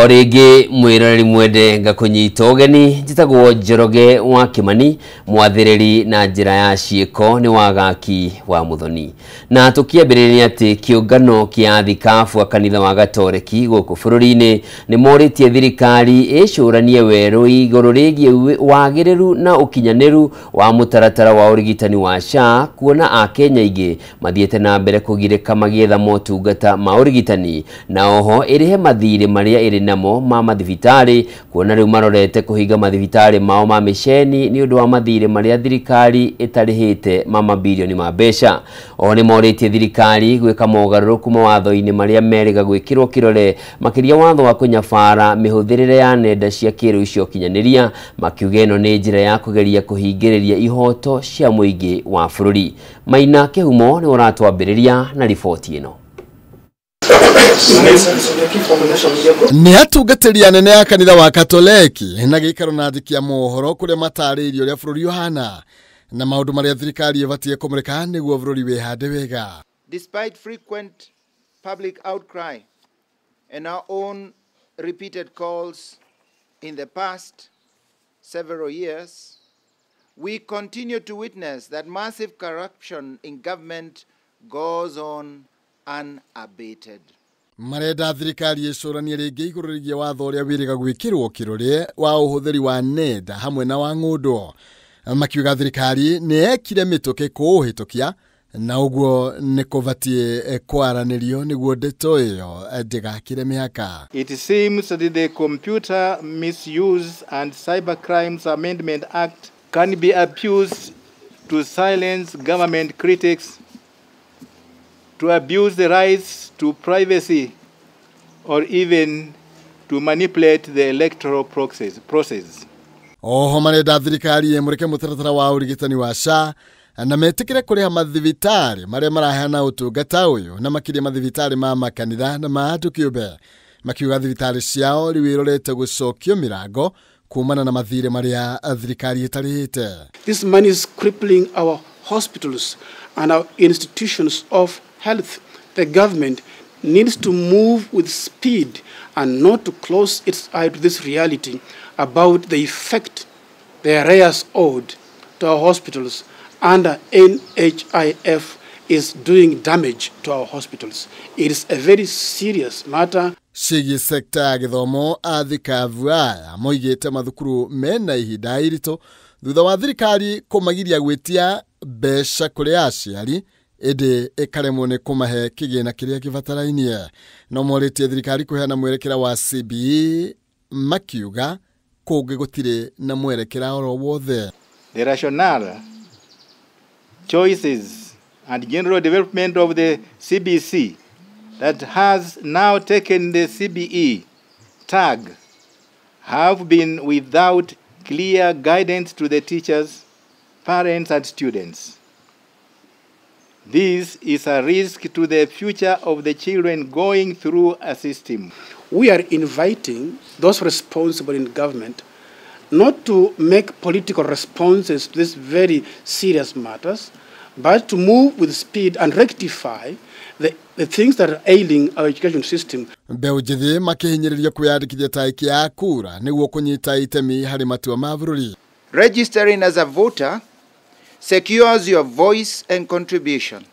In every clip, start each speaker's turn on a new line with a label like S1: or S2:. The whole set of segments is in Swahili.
S1: Origi mwiroreri mwende ngakunyita ugeni njitagwo Njoroge wa Kimani mwathiriri na njira ya ciiko ni wagaki wa Muthoni na tukiambiriria ati kiungano kia thikafu kanitha wa Gatoreki guku bururi-ini ni moritie thirikari icuranie weru iguru rigie wagiriru na ukinyaniru wa mutaratara wa urigitani wa SHA kuona akenya ingi mathiete na mbere kugirika magietha motungata ma urigitani na oho irihe mathire maria iri namo ma mathibitari kuona riu marorete kuhinga mathibitari mao ma misheni ni undu wa mathire maria thirikari itarihite ma mabilioni ma mbeca. O ni moritie thirikari gwika mogaruruku mawatho-ini maria meriga gwikirwo kirore makiria watho wa kunyabara mihuthirire ya nenda cia kiriu cio kinyaniria makiuga ino ni njira ya kugeria kuhingiriria ihoto cia muingi wa bururi. Maina Kihumo ni uratwambiriria na ripoti ino.
S2: Ni atungatĩri anene ya kanitha wa Katoleki na gĩikaro na thikia mohoro kuria mataririo ria bururi uhana na maundu maria thirikari ibatie kumurika niguo bururi wihande wega.
S3: Despite frequent public outcry and our own repeated calls in the past several years, we continue to witness that massive corruption in government goes on unabated.
S2: Marenda thirikari icuranie ringi iguru rigie watho uria wiriga gwikirwo kirore wa uhuthiri wa nenda hamwe na wa ng'undu. Makiuga thirikari ni ekire mituke kuhitukia na uguo ni kubatie kwaranirio niguo ndeto iyo ndigakire mihaka.
S4: It seems that the Computer Misuse and Cybercrimes Amendment Act can be abused to silence government critics, to abuse the rights to privacy, or even to manipulate the electoral process.
S2: Oho marenda thirikari emureke mutaratara wa urigitani wa SHA na metikire kuriha mathibitari maria marahana utungata uyu na makiria mathibitari ma makanitha na maatu kiube makiuga thibitari ciao riwirorete gucokio mirango kumana na mathire maria thirikari itarihite.
S5: This money is crippling our hospitals and our institutions of health. The government needs to move with speed and not to close its eye to this reality about the effect the arrears owed to our hospitals under NHIF is doing damage to our hospitals. It is a very serious matter.
S2: Shigi sekta ya githomo athikavu aya moigite mathukuru mena ihinda irito thutha wa thirikari kumagiria gwitia mbeca kuri aciari ede ekaremwo ni kumahe kigina kiria kibatarainie. No moritie thirikari kuheana mwerekera wa CBE makiuga kuge gutire na mwerekera oro wothe.
S4: The rationale, choices and general development of the CBC that has now taken the CBE tag have been without clear guidance to the teachers, parents and students. This is a risk to the future of the children going through a system.
S5: We are inviting those responsible in government not to make political responses to these very serious matters, but to move with speed and rectify the things that are ailing our education system.
S2: Mbeujithi makihinyiriria kuyandikithia taiki ya kura niguo kunyita itemi hari matua ma bururi.
S3: Registering as a voter secures your voice and contribution,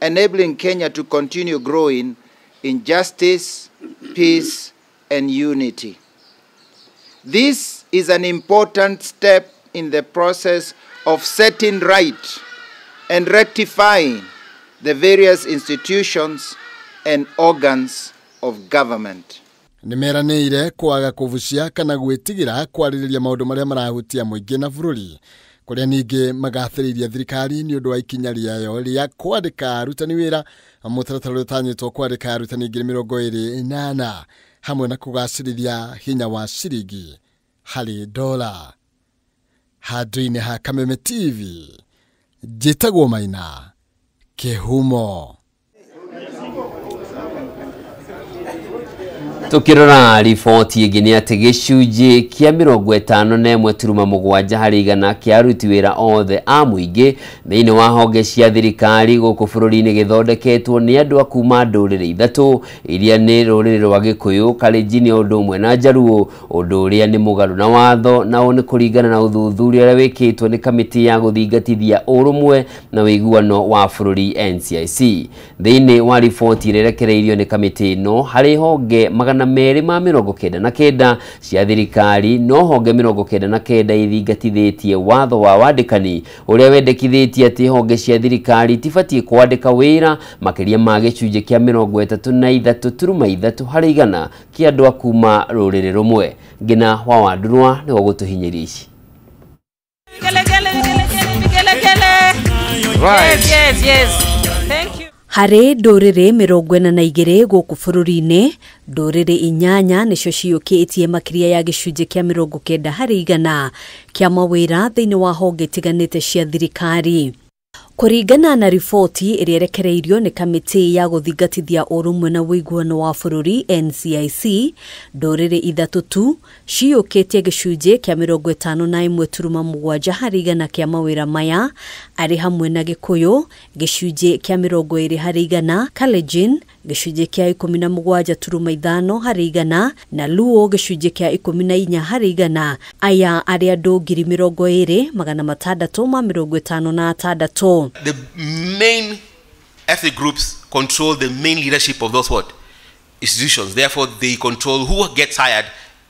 S3: enabling Kenya to continue growing in justice, peace, and unity. This is an important step in the process of setting right and rectifying the various institutions and organs of government.
S2: Nimeranĩire kwaga kuvucia kana gwĩtigira kwarĩrĩria maũndũ marĩa marahutia mũingĩ na bururi kuria ningi magathĩrĩria thirikari ni ũndũ wa ikinya rĩayo rĩa kwandĩka arutani wĩra mũtaratara ũtanyĩtwo kwandĩka arutani 28 hamwe na kũgacĩrithia hinya wa ciringi harĩ dola. Handũ-inĩ ha Kameme TV njĩtagwo Maina Kihumo.
S1: Tukirora riboti ĩngĩ nĩ atĩ gĩcunjĩ kĩa 51.7 harĩ igana kĩa aruti wĩra othe a mũingĩ thĩinĩ wa honge cia thirikari gũkũ bũrũri-inĩ gĩthondeketwo nĩ andũ a kuuma ndũrĩrĩ ithatũ iria nĩ rũrĩrĩ rwa Gĩkũyũ, Kalenjin o ũndũ ũmwe na Jaluo, ũndũ ũrĩa nĩ mũgarũ na watho na nĩ kũringana na ũthuthuria ũrĩa wĩkĩtwo nĩ kamĩtĩ ya gũthingatithia ũrũmwe na wĩiguano wa bũrũri NCIC. Thĩinĩ wa riboti ĩrĩa ĩrekereirio nĩ kamĩtĩ ĩno harĩ honge 299 cia thirikari no honge 99 ithingatithĩtie watho wa wandĩkani ũrĩa wendekithĩtie atĩ honge cia thirikari tibatiĩ kwandĩka wĩra makĩria ma gĩcunjĩ kĩa 33.3 harĩ igana kĩa andũ a kuuma rũrĩrĩ rũmwe. Ngina wa Wandurwa nĩguo gũtũhinyeria ici.
S6: Yes. Thank you. Harĩ ndũrĩrĩ 42 gũkũ bũrũri-inĩ, ndũrĩrĩ 8 nĩcio ciyũkĩtie makĩria ya gĩcunjĩ kĩa 90 harĩ igana kĩa mawĩra thĩinĩ wa honge itiganĩte cia thirikari. Kũringana na riboti ĩrĩa ĩrekereirio nĩ kamĩtĩ ya gũthingatithia ũrũmwe na wĩiguano wa bũrũri NCIC, ndũrĩrĩ ithatũ tu ciyũkĩtie gĩcunjĩ kĩa 51.7 harĩ igana kĩa mawĩra maya, arĩ hamwe na Gĩkũyũ gĩcunjĩ kĩa 20 harĩ igana, Kalenjin gĩcunjĩ kĩa 17.5 harĩ igana na Luo gĩcunjĩ kĩa 14 harĩ igana. Aya arĩ andũ 20,656.
S7: The main ethnic groups control the main leadership of those institutions. Therefore, they control who gets hired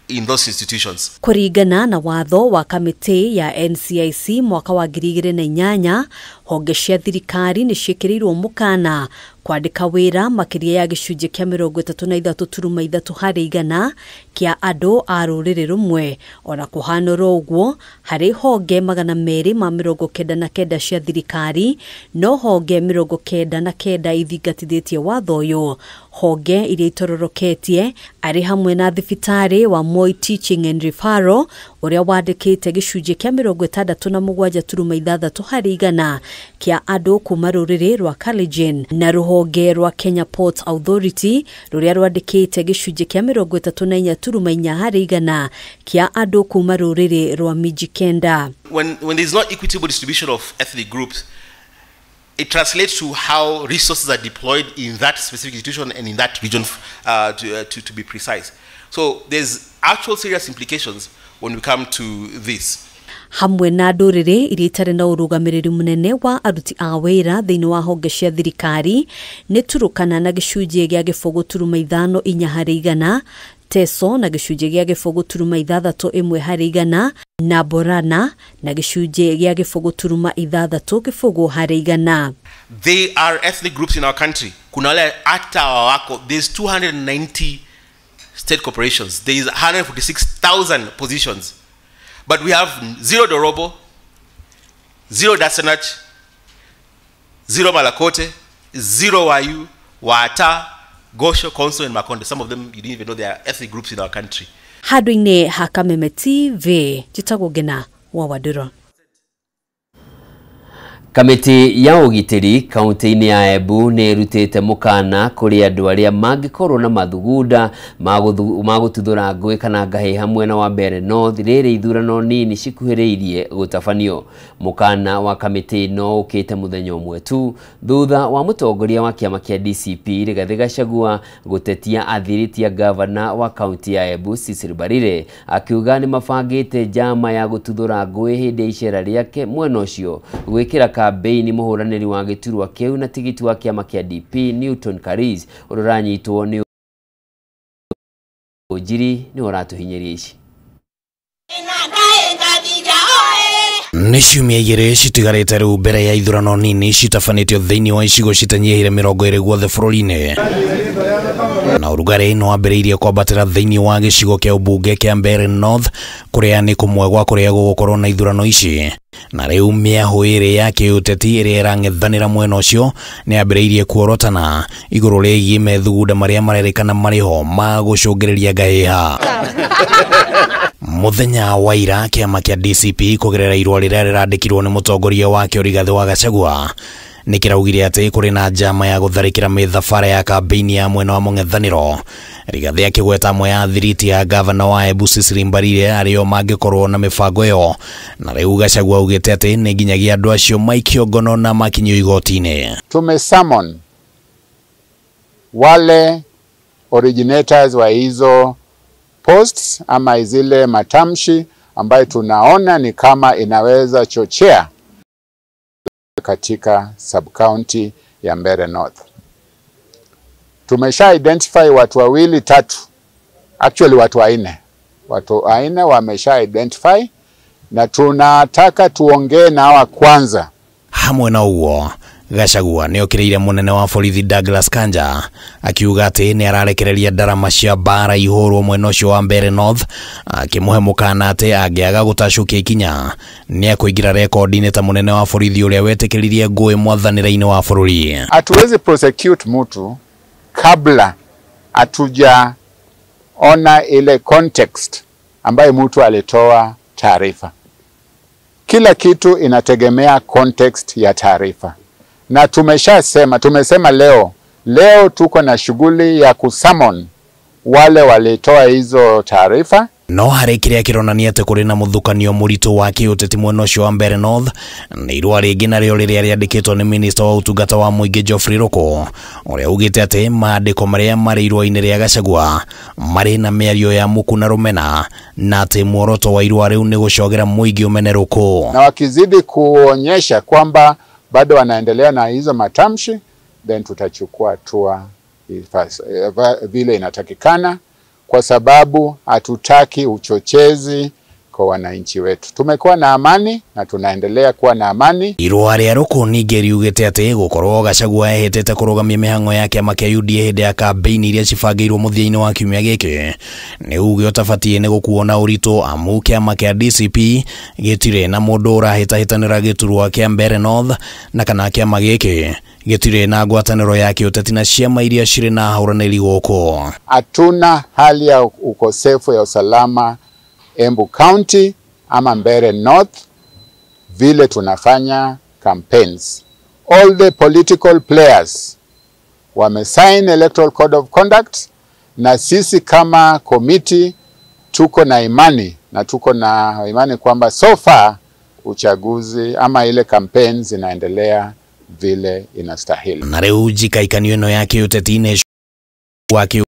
S7: in those institutions.
S6: Kũringana na watho wa kamĩtĩ ya NCIC mwaka wa 2008, honge cia thirikari nĩ ciĩkĩrĩirwo mũkana kwandĩka wĩra makĩria ya gĩcunjĩ kĩa 33.3 harĩ igana kĩa andũ a rũrĩrĩ rũmwe. Ona kũhanũra ũguo harĩ honge 299 cia thirikari no honge 99 ithingatithĩtie watho ũyũ. Honge iria itororoketie arĩ hamwe na thibitarĩ wa Moi Teaching and Referral ũrĩa wandĩkĩte gĩcunjĩ kĩa 67.6 harĩ igana kĩa andũ kuuma rũrĩrĩ rwa Kalenjin na rũhonge rwa Kenya Ports Authority rũrĩa rwandĩkĩte gĩcunjĩ kĩa 34.4 harĩ igana kĩa andũ kuuma rũrĩrĩ rwa Mijikenda.
S7: When there is not equitable distribution of ethnic groups, it translates to how resources are deployed in that specific institution and in that region, to be precise. So there's actual serious implications when we come to this.
S6: Hamwe na ndũrĩrĩ iria itarĩ na ũrũgamĩrĩri mũnene wa aruti a wĩra thĩinĩ wa honge cia thirikari nĩ Turukana na gĩcunjĩ gĩa 4.5 harĩ igana, Teso na gĩcunjĩ gĩa 4.61 harĩ igana na Borana na gĩcunjĩ gĩa 4.6 harĩ igana.
S7: They are ethnic groups in our country. Kuna wale hata wako, there's 290 state corporations. There is 146,000 positions. But we have 0 Dorobo, 0 Dasanach, 0 Malakote, 0 Wayu, Wata, Gosho, Konso, and Makonde. Some of them you didn't even know they are ethnic groups in our country.
S6: Handũ-inĩ ha Kameme TV, njĩtagwo Ngina wa Wandurwa.
S1: Kamĩtĩ ya ũgitĩri kaunti-inĩ ya Embu nĩ ĩrutĩte mũkana kũrĩ andũ arĩa mangĩkorwo na mathugunda ma gũtuthũra ngũĩ kana ngahĩha mwena wa Mbeere North rĩrĩ ithurano nini cikuhĩrĩirie gũtabanio. Mũkana wa kamĩtĩ ĩno ũkĩte mũthenya ũmwe tu thutha wa mũtongoria wa kĩama kĩa DCP Rigathĩ Gachagua gũtetia athirĩti a gavana wa kaunti ya Embu Cecil Mbarire akiuga nĩ mabangĩte njama ya gũtuthũra ngũĩ hĩndĩ ya icera rĩake mwena ũcio gwĩkĩra kambeini mũhũranĩri wa gĩturwa kĩu na tigiti wa kĩama kĩa DP Newton Kariz ũranyitwo nĩ Ojiri nĩ ũratũhinyeria ici.
S8: Nĩ ciumia igĩrĩ citigarĩte rĩu mbere ya ithurano nini citabanĩtio thĩinĩ wa icigo citanyihĩire 20 guothe bũrũri-inĩ. Na ũrugarĩ no wambĩrĩirie kwambatĩra thĩinĩ wa gĩcigo kĩa ũmbunge kĩa Mbeere North kũrĩa nĩ kũmwe gwa kũrĩa gũgũkorwo na ithurano ici. Na rĩu mĩahũ ĩrĩ ya kĩũteti ĩrĩa ĩrang'ethanĩra mwena ũcio nĩ yambĩrĩirie kuorotana igũrũ rĩgiĩ methugunda marĩa marerĩkana marĩho ma gũcũngĩrĩria ngahĩha. Mũthenya wa ira kĩama kĩa DCP kũgerera irũa rĩrĩa rĩrandĩkirwo nĩ mũtongoria wake Rigathĩ wa Gachagua nĩ kĩraugire atĩ kũrĩ na njama ya gũtharĩkĩra mĩthabara ya kambeini ya mwena wa mũng'ethanĩro Rigathi akigweta amwe ya thiriti ya gavana wa Embu Cecily Mbarire ario mangikorwo na mibango iyo, na riu Gachagua ugite ati ni nginyagia andu acio maikio ngono na makinyo igoti-ini.
S9: Tumesummon wale originators wa hizo posts ama zile matamshi ambayo tunaona ni kama inaweza chochea katika sub-county ya Mbeere North. Tumesha identify watu wawili tatu, actually watu wanne wamesha identify, na tunataka tuongee na hawa kwanza.
S8: Hamwe na uwo, Gachagua ni okireire munene wa borithi Douglas Kanja akiuga ati ni ararekereria ndarama cia bara ihurwo mwena ucio wa Mbeere North, akimuhe mukana ati angiaga gutacukia ikinya ni akuingira rekodi-ini ta munene wa borithi uria wetikiririe ngui mwathanira-ini wa bururi.
S9: Hatuwezi prosecute mtu kabla atuja ona ile context ambayo mtu alitoa taarifa. Kila kitu inategemea context ya taarifa. Na tumesema leo tuko na shughuli ya kusummon wale walitoa hizo taarifa.
S8: No hari kiria kironania ati kuri na muthukanio muritu wa kiuteti mwena ucio wa Mbeere North, ni irua ringi nario riria riandikitwo ni minister wa utungata wa muingi Geoffrey Ruku, uria ugite ati maandiko maria mari irua-ini ria Gachagua mari na miario ya muku na rumena, na ati muoroto wa irua riu ni gucogera muingi umene Ruku.
S9: Na wakizidi kuonyesha kwamba bado wanaendelea na hizo matamshi, then tutachukua hatua vile inatakikana, kwa sababu hatutaki uchochezi kwa wananchi wetu. Tumekuwa na amani na tunaendelea kuwa na amani.
S8: Irua ria Ruku ningi riugite ati gukorwo Gachagua ehitete kurugamia mihango yake amakia UDA hindi ya campaign iria cibangirwo muthia-ini wa kiumia giki ni uge utabatie ni gukuona uritu amu kiama kia DCP gitire na mundu urahitahitanira giturwa kia Mbeere North, na kana kiama giki gitire na ngwataniro ya kiuteti na ciama iria ciri na hauraniri guku.
S9: Hatuna hali ya ukosefu ya usalama Embu County ama Mbeere North vile tunafanya campaigns. All the political players wamesign Electoral Code of Conduct, na sisi kama committee tuko na imani kwamba so far uchaguzi ama ile campaigns zinaendelea vile inastahili.
S8: Na riu jikaikanio ino ya kiuteti-ini wake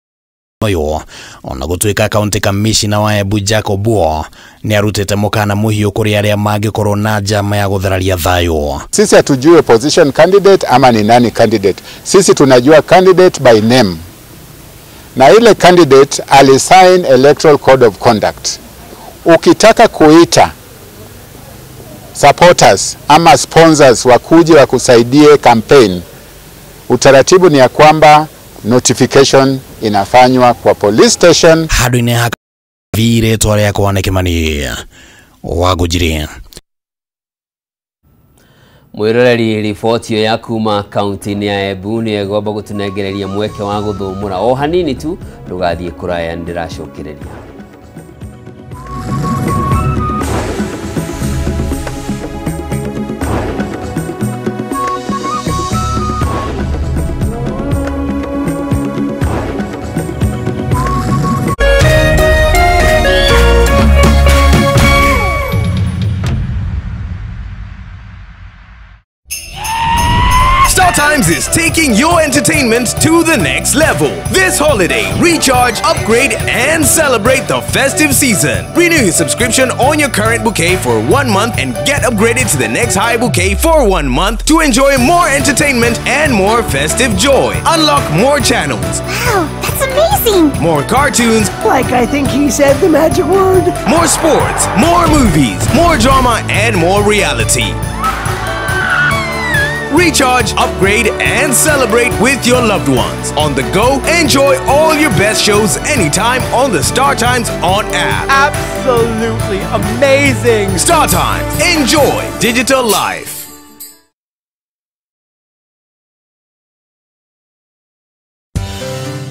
S8: oyo ona gutuika county commissioner wa Embu Jacob Buo ni arutete mukana muhiu kuri aria mangikorwo na njama ya guthararia thayo.
S9: Sisi hatujui opposition candidate ama ni nani candidate. Sisi tunajua candidate by name, na ile candidate alisign Electoral Code of Conduct. Ukitaka kuita supporters ama sponsors wakuje wakusaidie campaign, utaratibu ni ya kwamba notification inafanywa kwa police station.
S8: Hadu-ini haka vire tware ya Kwane Kimani wagujiri.
S1: Mwiroreri riboti ya kuma kaunti-ini ya Embu ni egomba gutunegereria mweke wa guthumura o hanini tu, ndugathie kuraya ndiracokereria.
S10: StarTimes is taking your entertainment to the next level. This holiday, recharge, upgrade, and celebrate the festive season. Renew your subscription on your current bouquet for 1 month and get upgraded to the next high bouquet for 1 month to enjoy more entertainment and more festive joy. Unlock more channels.
S11: Wow, that's amazing!
S10: More cartoons.
S11: Like I think he said the magic word.
S10: More sports, more movies, more drama, and more reality. Recharge, upgrade, and celebrate with your loved ones. On the go, enjoy all your best shows anytime on the StarTimes On app.
S11: Absolutely amazing!
S10: StarTimes. Enjoy digital life.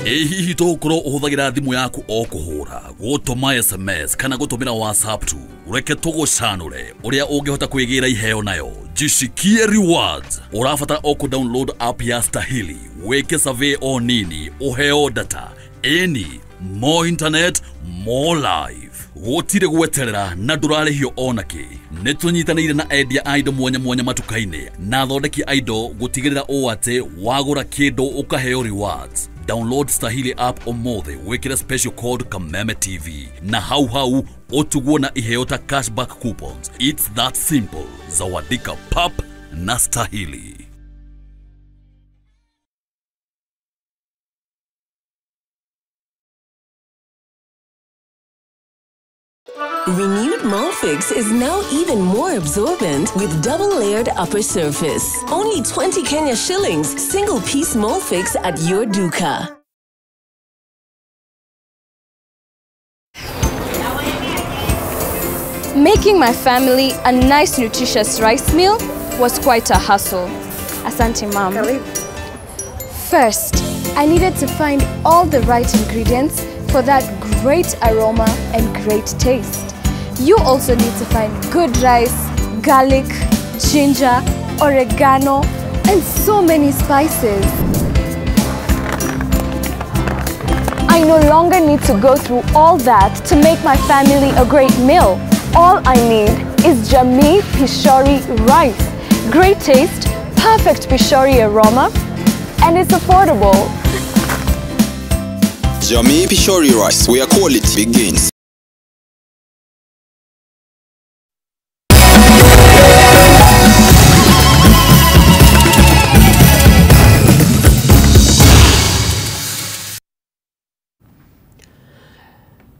S12: Hihi tokorwo uhuthagira thimu yaku o kuhura, gutuma SMS kana gutumira WhatsApp tu, ureke tugucanure uria ungihota kwigira iheo nayo. Jishikie rewards. Urabatara o ku download app ya Stahili, weke survey o nini, uheo data, Any more internet, more live. Gotire gweterera na ndurarihio onake. Nitunyitanire na endia aindo mwanya mwanya matukaine na thondeki aindo gutigirira o ate wagura kindu ukaheo rewards. Download Stahili app omothe wikira special code Kameme TV na hau otugwo na iheo ta cashback coupons. It's that simple. Zawadika pap na Stahili.
S13: Renewed Molfix is now even more absorbent with double-layered upper surface. Only 20 Kenya shillings, single-piece Molfix at your duka.
S14: Making my family a nice nutritious rice meal was quite a hassle. Asante, Mom. First, I needed to find all the right ingredients for that great aroma and great taste. You also need to find good rice, garlic, ginger, oregano, and so many spices. I no longer need to go through all that to make my family a great meal. All I need is Jamii Pishori rice. Great taste, perfect Pishori aroma, and it's affordable.
S15: Jamii Pishori rice, where quality begins.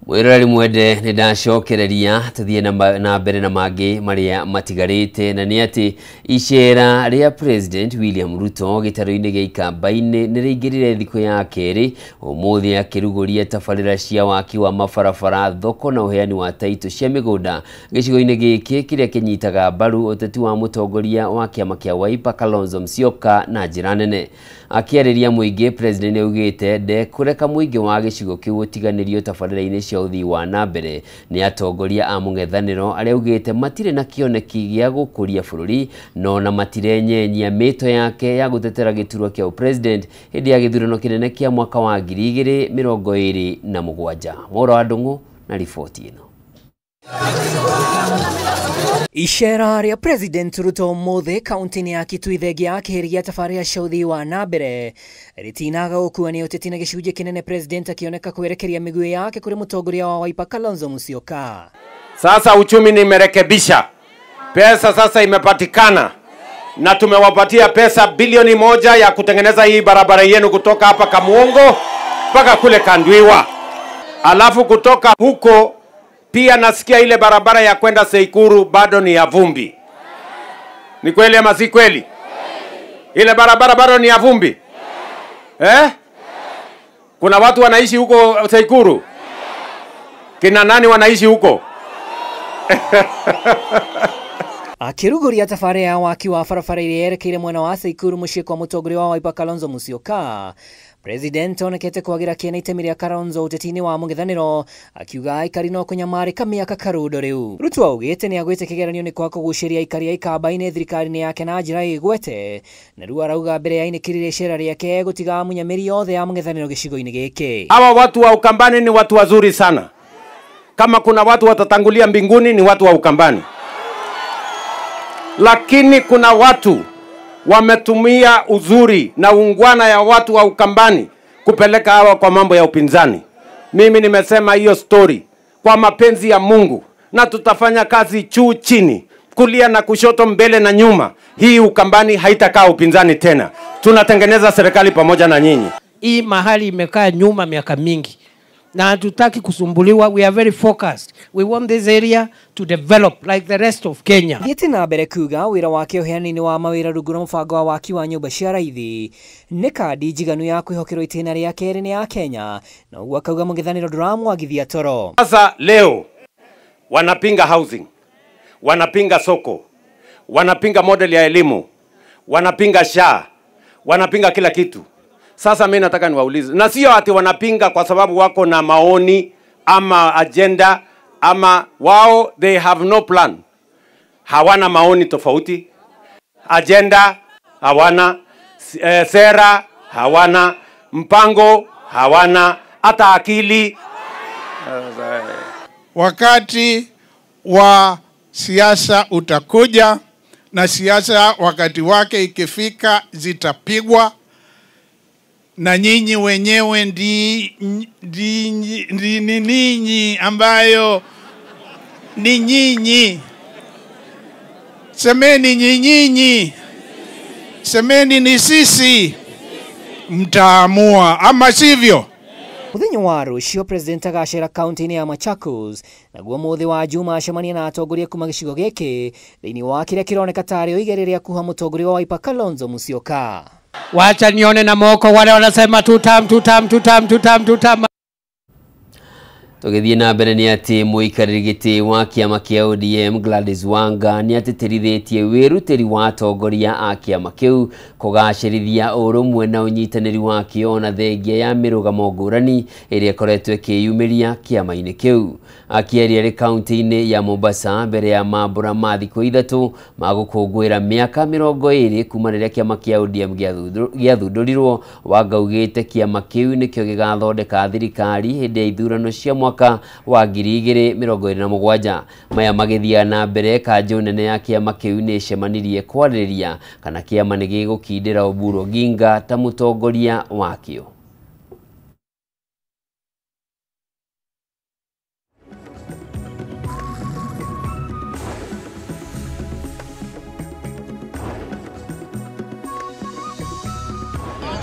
S1: Mwirari mwende ni ndacokereria tuthie na mbere na mangi maria matigarite na ni ati icera ria President William Ruto gitaro-ini gia ikambaini ni riingirire thiku ya keri umuthi akiruguria tabarira cia waki wa mabarabara thoko na uheani wa taito cia migunda gicigo-ini giki kiria kinyitaga mbaru uteti wa mutongoria wa kiama kia Wiper Kalonzo Musyoka na njira nene. Akiariria muingi President augite de kureka muingi wa gicigo kiu utiganirio tabarira-ini cia uthii wa nambere ni atongoria a mung'ethaniro aria augite matire na kioneki gia gukuria bururi no na matirenyenya mito yake ya gutetera giturwa kia president hindi ya githurano kinene kia mwaka wa 2027. Moro wa Ndung'u na riboti ino.
S16: Ishera ria President Ruto mothe kaunti-ini ya Kitui akiheria tabarira cia uthii wa nambere ritinaga ukuania uteti na gicunjĩ kinene President akioneka kwerekeria miguu yake kuri mutongoria wa Wiper Kalonzo Musyoka.
S17: Sasa uchumi nimerekebisha, pesa sasa imepatikana na tumewapatia pesa bilioni 1 ya kutengeneza hii barabara yenu kutoka hapa Kamuongo mpaka kule Kandwiwa. Alafu kutoka huko pia nasikia ile barabara ya kwenda Seikuru bado ni ya vumbi. Ni kweli ama si kweli? Ile barabara bado ni ya vumbi? Kuna watu wanaishi huko Seikuru? Kina nani wanaishi huko?
S16: Akiruguria tabarira ya waki wa barabara iria yerekeire mwena wa Seikuru muciĩ kwa mutongoria wa Wiper Kalonzo Musyoka, President onekete kwagira kiena itemi ria Kalonzo uteti-ini wa mung'ethaniro akiuga aikari no kunyamarika miaka karundo riu. Ruto augite ni agwite kigeranio ni kwa kuguciria aikari a ikambaini thirikari-ini yake na njira igwete na riu arauga mbere ya inikirire icera riake gutiga munyamiri yothe ya mung'ethaniro gicigo-ini giki.
S17: Hawa watu wa Ukambani ni watu wazuri sana. Kama kuna watu watatangulia mbinguni ni watu wa Ukambani. Lakini kuna watu wametumia uzuri na ungwana ya watu wa Ukambani kupeleka hawa kwa mambo ya upinzani. Mimi nimesema hiyo story kwa mapenzi ya Mungu na tutafanya kazi juu chini, kulia na kushoto, mbele na nyuma. Hii Ukambani haitakaa upinzani tena. Tunatengeneza serikali pamoja na nyinyi.
S18: Hii mahali imekaa nyuma miaka mingi na hatutaki kusumbuliwa. We are very focused. We want this area to develop like the rest of Kenya.
S16: Thiete na mbere kuga wira wake uheani-ini wa mawira rungu na mubango wa waki wa nyumba cia raithi ni kandi njiganu ya kwihokerwo itena ria keri ni ya Kenya na uguo akauga mung'ethaniro nduramwagithia toro.
S17: Sasa leo wanapinga housing, wanapinga soko, wanapinga model ya elimu, wanapinga SHA, wanapinga kila kitu. Sasa mimi nataka niwaulize, na sio ati wanapinga kwa sababu wako na maoni ama agenda ama wao they have no plan. Hawana maoni tofauti, agenda hawana, sera hawana, mpango hawana, hata akili.
S19: Wakati wa siasa utakuja, na siasa wakati wake ikifika zitapigwa, na nyinyi wenyewe ninyi ambayo ni nyinyi. Semeni nyinyi, semeni ni sisi, mtaamua ama sivyo?
S16: Muthenya wa rucio president agacera kaunti-ini ya Machakos naguo muthi wa juma acemania na atongoria kuma gicigo giki thiini wa kiria kironeka tari oigere ria kuha mutongoria wa Wiper Kalonzo Musyoka.
S18: Wacha nione na moko wale wanasema tutam.
S1: Tugithie na mbere ni ati muikariri giti wa kiama kia ODM Gladys Wanga ni atitirithetie wirutiri wa atongoria a kiama kiu kugacirithia urumwe na unyitaniri wa kiona thengia ya mirugamo ngurani iria ikoretwo ikiyumiria kiama-ini kiu. Akieria ri kaunti-ini ya Mombasa mbere ya mambura ma thikũ ithatu ma gũkũngũĩra mĩaka 20 kuma rĩrĩa kiama kia ODM gĩathundurirwo, Wanga augĩte kiama kiu nĩkĩo gĩgathondeka thirikari hĩndĩ ya ithurano cia mwaka wa 2027. Maya magĩthiaga na mbere, kanjũ nene ya kiama kiu nĩ ĩcemanirie kwarĩrĩria kana kiama nĩ gĩgũkindĩra Oburu Oginga ta mũtongoria wakĩo.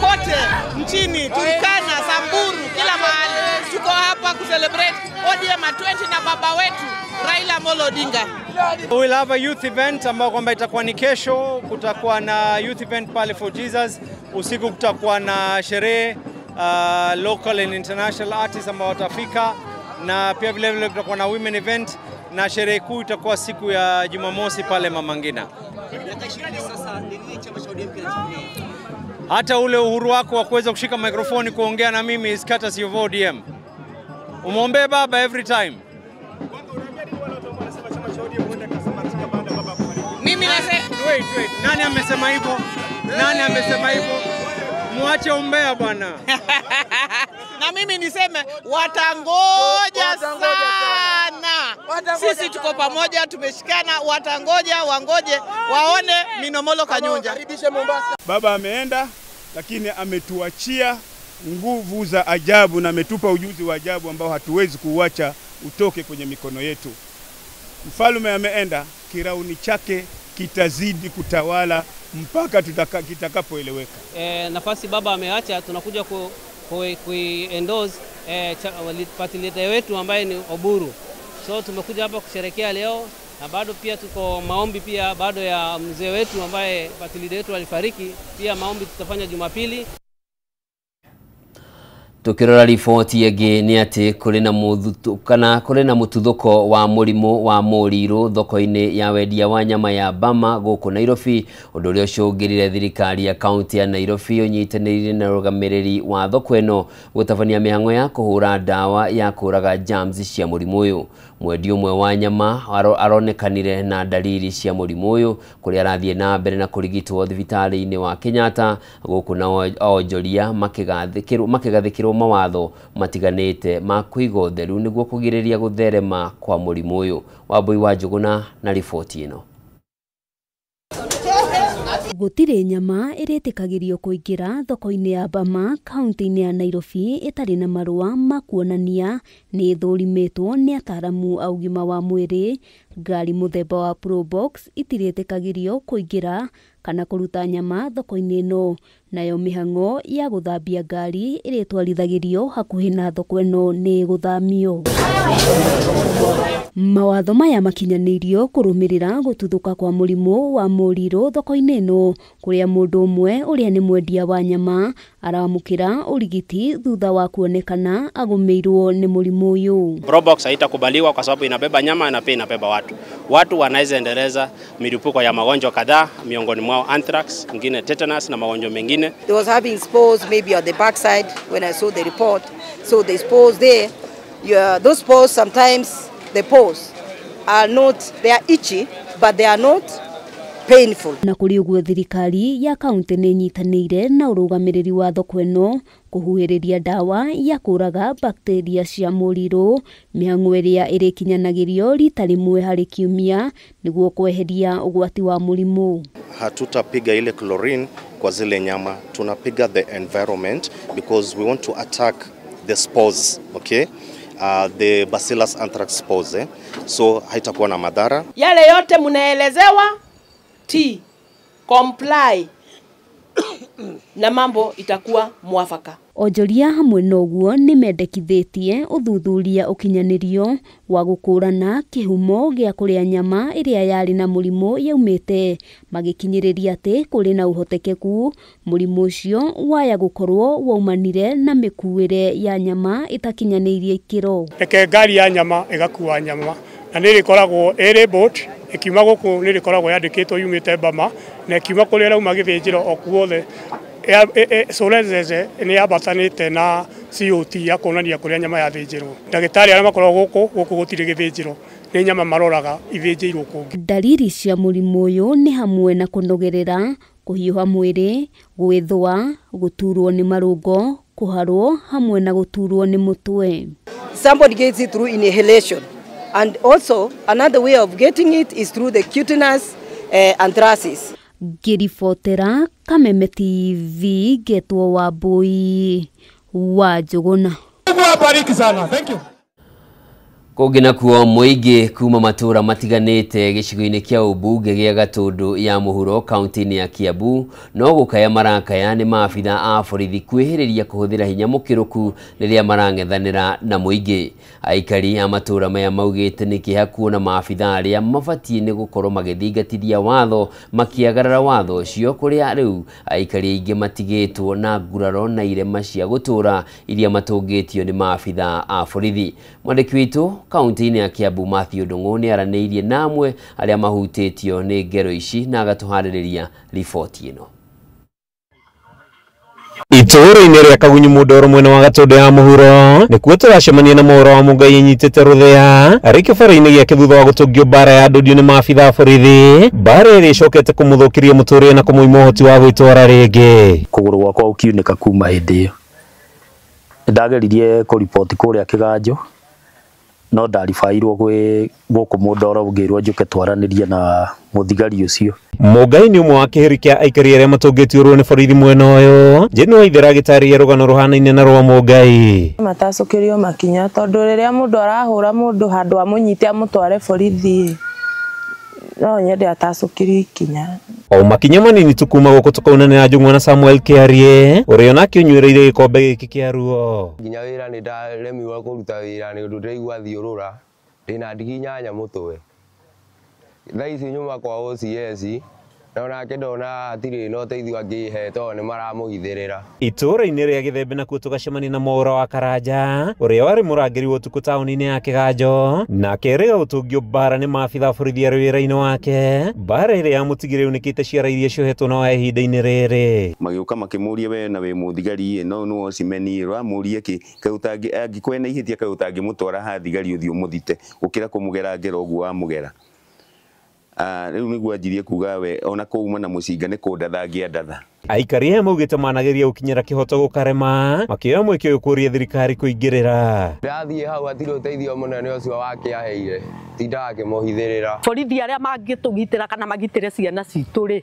S20: Kote nchini, Turkana, Samburu, kila mahali tuko hapa kucelebrate ODM 20 na baba wetu Raila Amolo Odinga.
S21: We will have a youth event ambao kwamba itakuwa ni kesho. Kutakuwa na youth event pale for Jesus. Usiku kutakuwa na sherehe local and international artists ambao watafika, na pia vile vile kutakuwa na women event, na sherehe kuu itakuwa siku ya Jumamosi pale Mama Ngina. Hata ule uhuru wako wa kuweza kushika mikrofoni kuongea na mimi is courtesy of ODM. Umwombee baba every time.
S20: Mimi nasema
S21: wait. Nani amesema hivyo? Nani amesema hivyo? Muache umbea bwana.
S20: Na mimi niseme watangoja sana. Sisi tuko pamoja, tumeshikana, wangoje waone Minomolo Kanyonja.
S22: Baba ameenda, lakini ametuachia nguvu za ajabu na ametupa ujuzi wa ajabu ambao hatuwezi kuuacha utoke kwenye mikono yetu. Mfalme ameenda, kirauni chake kitazidi kutawala mpaka kitakapoeleweka.
S23: Nafasi baba ameacha, tunakuja endorse party leader wetu ambaye ni Oburu. So tumekuja hapa kusherehekea leo, na bado pia tuko maombi pia bado ya mzee wetu ambaye party leader wetu alifariki. Pia maombi tutafanya Jumapili.
S1: Tukirora riboti ĩngĩ nĩ atĩ kũrĩ na mũtuthũko wa mũrimũ wa mũrirũ thoko-inĩ ya wendia wa nyama ya Bama gũkũ Nairobi, ũndũ ũrĩa ũcũngĩrĩire thirikari ya kaunti ya Nairobi ũnyitanĩire na rũgamĩrĩri wa thoko ĩno gũtabania mĩhang'o ya kũhũra ndawa ya kũraga germs cia mũrimũ ũyũ. Mwendia ũmwe wa nyama aronekanire na dalili cia mũrimũ ũyũ, kũrĩa arathiĩ na mbere na kũrigitwo thibitarĩ-inĩ wa Kenyatta, gũkũ na onjoria makĩgathĩkĩrwo mawatho matiganĩte ma kũiga ũtheru nĩguo kũgirĩrĩria gũtherema kwa mũrimũ ũyũ. Wambui wa Njũgũna na riboti ĩno.
S6: Gũtirĩ nyama ĩrĩtĩkagĩrio kũingĩra thoko-inĩ ya Bama kaunti-inĩ ya Nairobi ĩtarĩ na marũa ma kuonania nĩ ĩthũrimĩtwo nĩ ataaramu a ũgima wa mwĩrĩ. Ngari mũthemba wa Probox itirĩtĩkagĩrio kũingĩra kana kũruta nyama thoko-inĩ ĩno. Nayo mĩhang'o ya gũthambia ngari ĩrĩtwarithagĩrio hakuhĩ na thoko ĩno nĩ gũthamio. Mawatho maya makinyanĩirio kũrũmĩrĩra gũtuthũka kwa mũrimũ wa mũrirũ thoko-inĩ ĩno, kũrĩa mũndũ ũmwe ũrĩa nĩ mwendia wa nyama aramũkĩra ũrigiti thutha wa kuonekana agũmĩirwo nĩ mũrimũ ũyũ.
S24: Probox haitakubaliwa kwa sababu inabeba nyama na pia inabeba watu. Watu wanaweza endeleza milipuko ya magonjwa kadhaa, miongoni mwao anthrax, ingine tetanus na magonjwa mengine.
S25: They was having spores maybe on the backside when I saw the report. So the spores there, those spores sometimes the pores are not, they are itchy, but they are not painful.
S6: Na kuri uguo thirikari ya kaunti nĩ nyitanĩire na ũrũgamĩrĩri wa thoko ĩno kuhuhĩrĩria dawa ya kũraga bacteria cia mũrirũ mĩhang'o ĩrĩa ĩrĩkinyanagĩrio rita rĩmwe harĩ kiumia nĩguo kweheria ũgwati wa mũrimũ.
S2: Hatutapiga ile chlorine kwa zile nyama, tunapiga the environment because we want to attack the spores, okay? The Bacillus anthrax spores, so haitakuwa na madhara.
S20: Yale yote mnaelezewa comply na mambo itakuwa mwafaka.
S6: Onjoria hamwe noguo nĩ mendekithĩtie ũthuthuria ũkinyanĩrio wa gũkũrana kĩhumo gĩa kũrĩa nyama ĩrĩa yarĩ na mũrimũ yaumĩte, magĩkinyĩrĩria atĩ kũrĩ na ũhotekeku mũrimũ ũcio waya gũkorwo waumanire na mĩkuĩre ya nyama ĩtakinyanĩirie ikĩro.
S3: Reke ngari ya nyama ĩgakuua nyama na nĩ rĩkoragwo ĩrĩ boat ikiuma gũkũ nĩ rĩkoragwo yandĩkĩtwo yumĩte Bama na ikiuma kũrĩa rauma gĩthĩnjĩro okuothe Solezeze nĩ yabatanĩte na COT ya kuonania kũrĩa nyama yathĩnjĩrwo. Ndagĩtarĩ arĩa makoragwo gũkũ gũtirĩ gĩthĩnjĩro nĩ nyama maroraga ithĩnjĩirwo kũngĩ.
S6: Dalili cia mũrimũ ũyũ nĩ hamwe na kũnogerera, kũhiũha mwĩrĩ, gwĩthũa, gũturwo nĩ marũngo, kũharwo hamwe na gũturwo nĩ mũtwe.
S25: Somebody gets it through inhalation, and also another way of getting it is through the cutaneous anthracis.
S6: Ngiribotera Kameme TV, Getwo Wambui wa Njuguna.
S3: Bariki sana. Thank you.
S1: Kũngĩ nakuo mũingĩ kuma matũra matiganĩte gĩcigo-inĩ kĩa ũmbunge gĩa Gatũndũ ya mũhuro kaunti-inĩ ya Kiambu no gũkaya marakaya nĩ maabitha a borithi kwĩhĩrĩria kũhũthĩra hinya mũkĩrũku rĩrĩa marang'ethanĩra na mũingĩ. Aikari a matũra maya maugĩte nĩ kĩeha kuona maabitha arĩa mabatiĩ nĩ gũkorwo magĩthingatithia watho makĩagarara watho ũcio, kũrĩa rĩu aikari aingĩ matigĩtwo na nguraro na irema cia gũtũra iria matũngĩtio nĩ maabitha a borithi. Mwandĩki witũ kaunti-inĩ ya Kiambu Matthew Ndung'u nĩ aranĩirie na amwe arĩa mahutĩtio nĩ ngero ici na agatũharĩrĩria riboti ĩno.
S8: Itũũra-inĩ rĩa Kagunyu Mũndoro mwena wa Gatũndũ ya mũhuro nĩkuo tũracemania na Mũhoro wa Mũngai nyitĩte rũthĩa arĩ kĩbara-inĩ gĩake thutha wa gũtũngio mbara ya ndũdio nĩ maabitha a borithi, mbara ĩrĩa ĩcokete kũmũthũkĩria mũtũrĩre na kũmũima ũhoti wa gwĩtwara rĩngĩ.
S4: Kũgũrũ gwakwa gũkiunĩka kuma hĩndĩ ĩyo. Nĩndageririe kũripoti kũrĩa Kĩganjo no ndaribairwo gũkũ Mũndoro ngĩrwo njũke twaranĩrie na mũthigari ũcio.
S8: Mũngai nĩ ũmwe wa kĩhĩri kĩa aikari arĩa matũngĩtio nĩ borithi mwena ũyũ. Jane Waithera agĩtarĩria rũgano rũhanaine na rwa Mũngai.
S5: Matacũkĩrio makinya tondũ rĩrĩa mũndũ arahũra mũndũ handũ amũnyite amũtware borithi no nyende atacũkĩrio ikinya.
S8: O makinya manini tu kuma gũkũ tũkaunanĩra Njũng'wa na Samuel Kĩarie ũrĩa onake ũnyuĩrĩire gĩkombe gĩkĩ kĩa ruo.
S7: Nginya wĩra nĩ ndaremirwo kũruta wĩra nĩ ũndũ ndĩraigua thiũrũra, ndĩna ndigi nyanya mũtwe. Thaa ici nyuma kwa OCS na onake ndona hatirĩ na ũteithio angĩhe tondũ nĩ maramũhithĩrĩra.
S8: Itũũra-inĩ rĩa Gĩthembe nakuo tũgacemania na Mwaũra wa Karanja ũrĩa warĩ mũrangĩri wa ũtukũ taũni-inĩ ya Kĩganjo, nake erĩga gũtũngio mbara nĩ maabitha borithi arĩ wĩra-inĩ wake, mbara ĩrĩa yamũtigire yunĩkĩte ciara iria ciohetwo na wa ihinda-inĩ rĩrĩ.
S26: Magĩũka makĩmũria we na we mũthigari no nĩ wocimeni ramũria kĩ angĩkwena ihĩtia kaĩ ũtangĩmũtwara ha thigari ũthiĩ ũmũthite gũkĩra kũmũgera ngero ũguo wamũgera. Rĩu nĩguo anjirie kuga we ona kũuma na mũcinga nĩ kũndatha angĩandatha.
S8: Aikari aya maugĩte managĩria gũkinyĩra kĩhoto gũkarema makĩoya mweke ũyũ kũria thirikari kũingĩrĩra.
S7: Ndathiĩ hau hatirĩ ũteithio mũnene ũcio wakĩaheire, tindaga akĩmũhithĩrĩra.
S27: Borithi arĩa mangĩtũgitĩra kana magitĩre ciana citũ-rĩ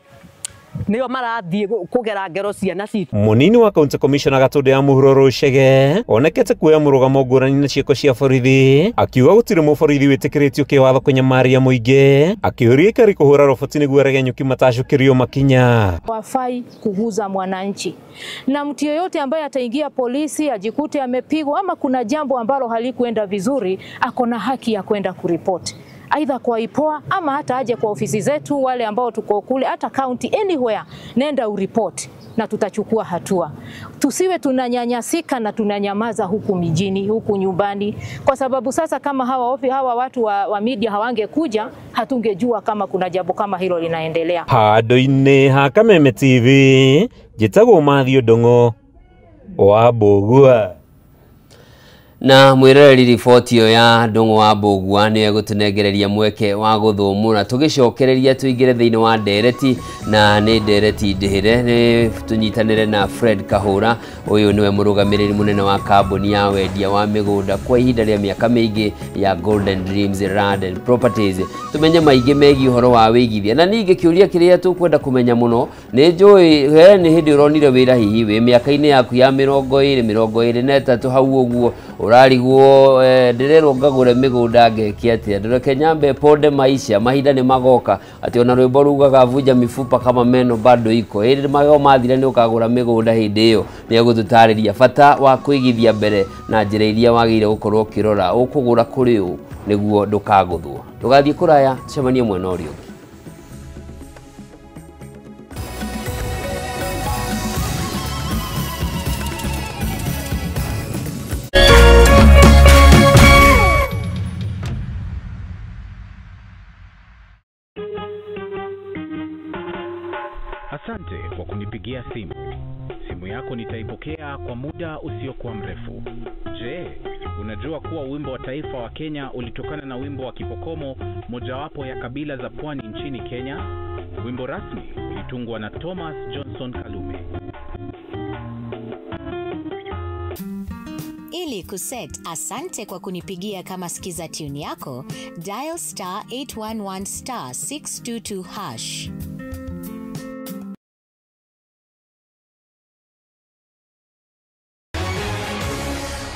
S27: nĩo marathiĩ kũgera ngero ciana citũ.
S8: Mũnini wa County Commissioner Gatũndũ ya mũhuro Rũchege onekete kuoya mũrũgamo ngũrani na ciĩko cia borithi, akiuga gũtirĩ mũborithi wĩtĩkĩrĩtio kĩwatho kũnyamaria mũingĩ, akĩũria aikari kũhũra roboti nĩguo arege nyuki matacũkĩrio makinya.
S28: Wafai kuguza mwananchi, na mtu yoyote ambaye ataingia polisi ajikute amepigwa ama kuna jambo ambalo halikuenda vizuri, akona haki ya kwenda kuripoti aidha kwa IPOA ama hata aje kwa ofisi zetu wale ambao tuko kule hata county anywhere, nenda uripoti na tutachukua hatua. Tusiwe tunanyanyasika na tunanyamaza huku mijini, huku nyumbani, kwa sababu sasa kama hawa watu wa media hawangekuja hatungejua kama kuna jambo kama hilo linaendelea.
S8: Handũ-inĩ ha Kameme TV, njĩtagwo Matthew Ndung'u wa Mbũgua.
S1: Na mwirereri riboti yo ya Ndung'u wa Mbugua ni egutunegereria mweke wa guthumura tugicokereria tuingire thiini wa ndereti na ni ndereti ndihire ni tunyitanire na Fred Kahura. Uyu niwe murugamiriri munene wa kambuni ya wendia wa migunda kwa ihinda ria miaka mingi ya Golden Dreams Land and Properties. Tumenye maingi megi uhoro wa wigithia na ningi kiuria kiria tukwenda kumenya muno ni njui ni hindi uronire wira hihi wi miaka-ini yaku ya 20 hau uguo urarigwo ndirerwo ngagure migunda ngeki atia ndoreke nyambe ponde maisha mahinda ni magoka ati ona rwimbo rugaga vuja mifupa kama meno bado iko hindi mago mathire ni ukagura migunda hindi iyo ni egututariria bata wa kwigithia mbere na njira iria wagire gukorwo kirora ukugura kuri u niguo ndukaguthwo ndugathie kuraya cemanie mwena urio.
S9: Asante kwa kunipigia simu. Simu yako nitaipokea kwa muda usiokuwa mrefu. Je, unajua kuwa wimbo wa taifa wa Kenya ulitokana na wimbo wa Kipokomo, mojawapo ya kabila za pwani nchini Kenya? Wimbo rasmi ulitungwa na Thomas Johnson Kalume.
S10: Ili kuset asante kwa kunipigia kama skiza tune yako, dial *811 *622 hash.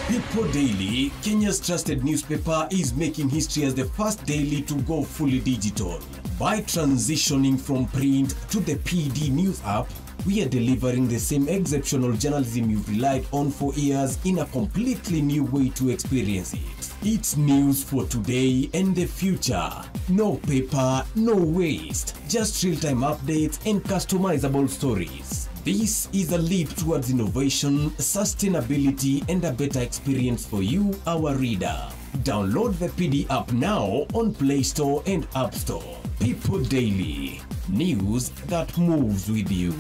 S11: People Daily, Kenya's trusted newspaper, is making history as the first daily to go fully digital. By transitioning from print to the PD News app, we are delivering the same exceptional journalism you've relied on for years in a completely new way to experience it. It's news for today and the future. No paper, no waste. Just real-time updates and customizable stories. This is a leap towards innovation, sustainability, and a better experience for you, our reader. Download the PD app now on Play Store and App Store. People Daily. News that moves with you.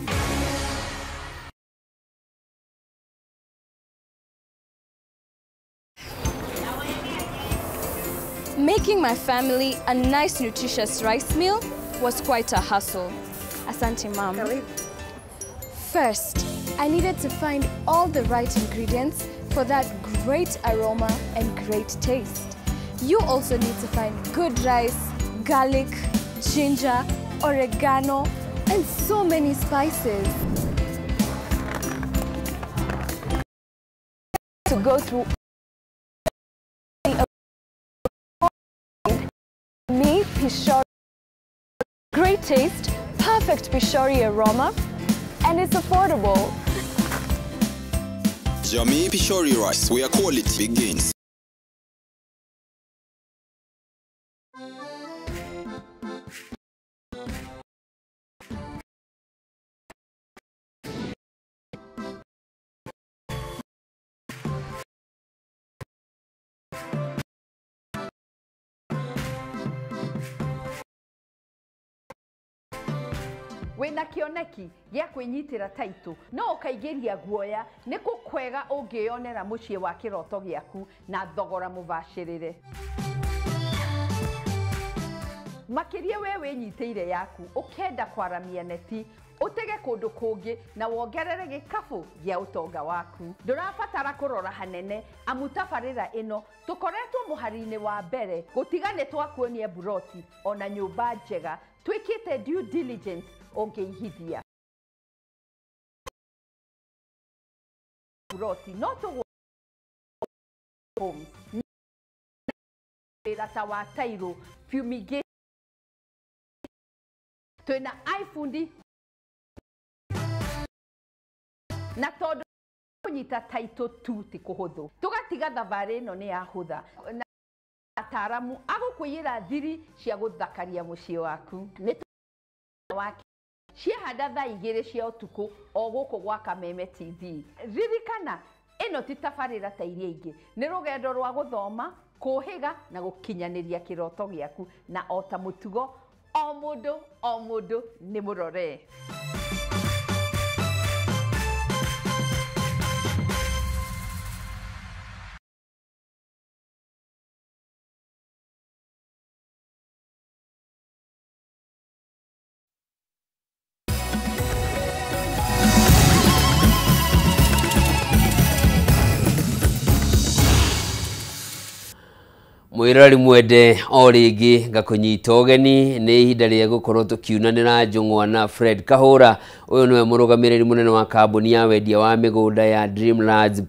S12: Making my family a nice, nutritious rice meal was quite a hustle. Asante, Mom. First, I needed to find all the right ingredients for that great aroma and great taste. You also need to find good rice, garlic, ginger, oregano, and so many spices. To go through me, Pishori, great taste, perfect Pishori aroma, and it's affordable.
S13: Jamii Pishori rice, where quality begins.
S14: Wena kioneki gya kwinyitira taitu no ukaigeria guoya ni kukwega ungionera mucie wa kiroto gyaku na thogora mubashirire. Makiria we winyiteire yaku ukenda kwaramia neti utege kundu kungi na wongerere gikabu gya utonga waku. Ndurabatara kurora hanene amutabarira ino tukoretwo muharini wa mbere gutigane twakuonie buroti ona nyumba njega twikite due diligence ongeihithia buroti no to homes ta wa tairo fumigate twina ifundi na todo kunyita taito tu ti kuhuthu tugatiga thabari ino ni yahutha na ataramu agukwira thiri cia guthakaria mucie waku ni wake ciahanda thaa 2 cia utuku o guku gwa Kameme TV. Ririkana ino ti tabarira ta iria ingi ni rugendo rwa guthoma kuhiga na gukinyaniria kiroto gyaku na ota mutugo o mundu ni murore.
S1: mwirori mwende o ringi ngakunyita ugeni ni ihinda ria gukorwo tukiunanira njung'wa na Fred Kahura. Uyu niwe murugamiriri munene wa kambuni ya wendia wa migunda ya Dream Lands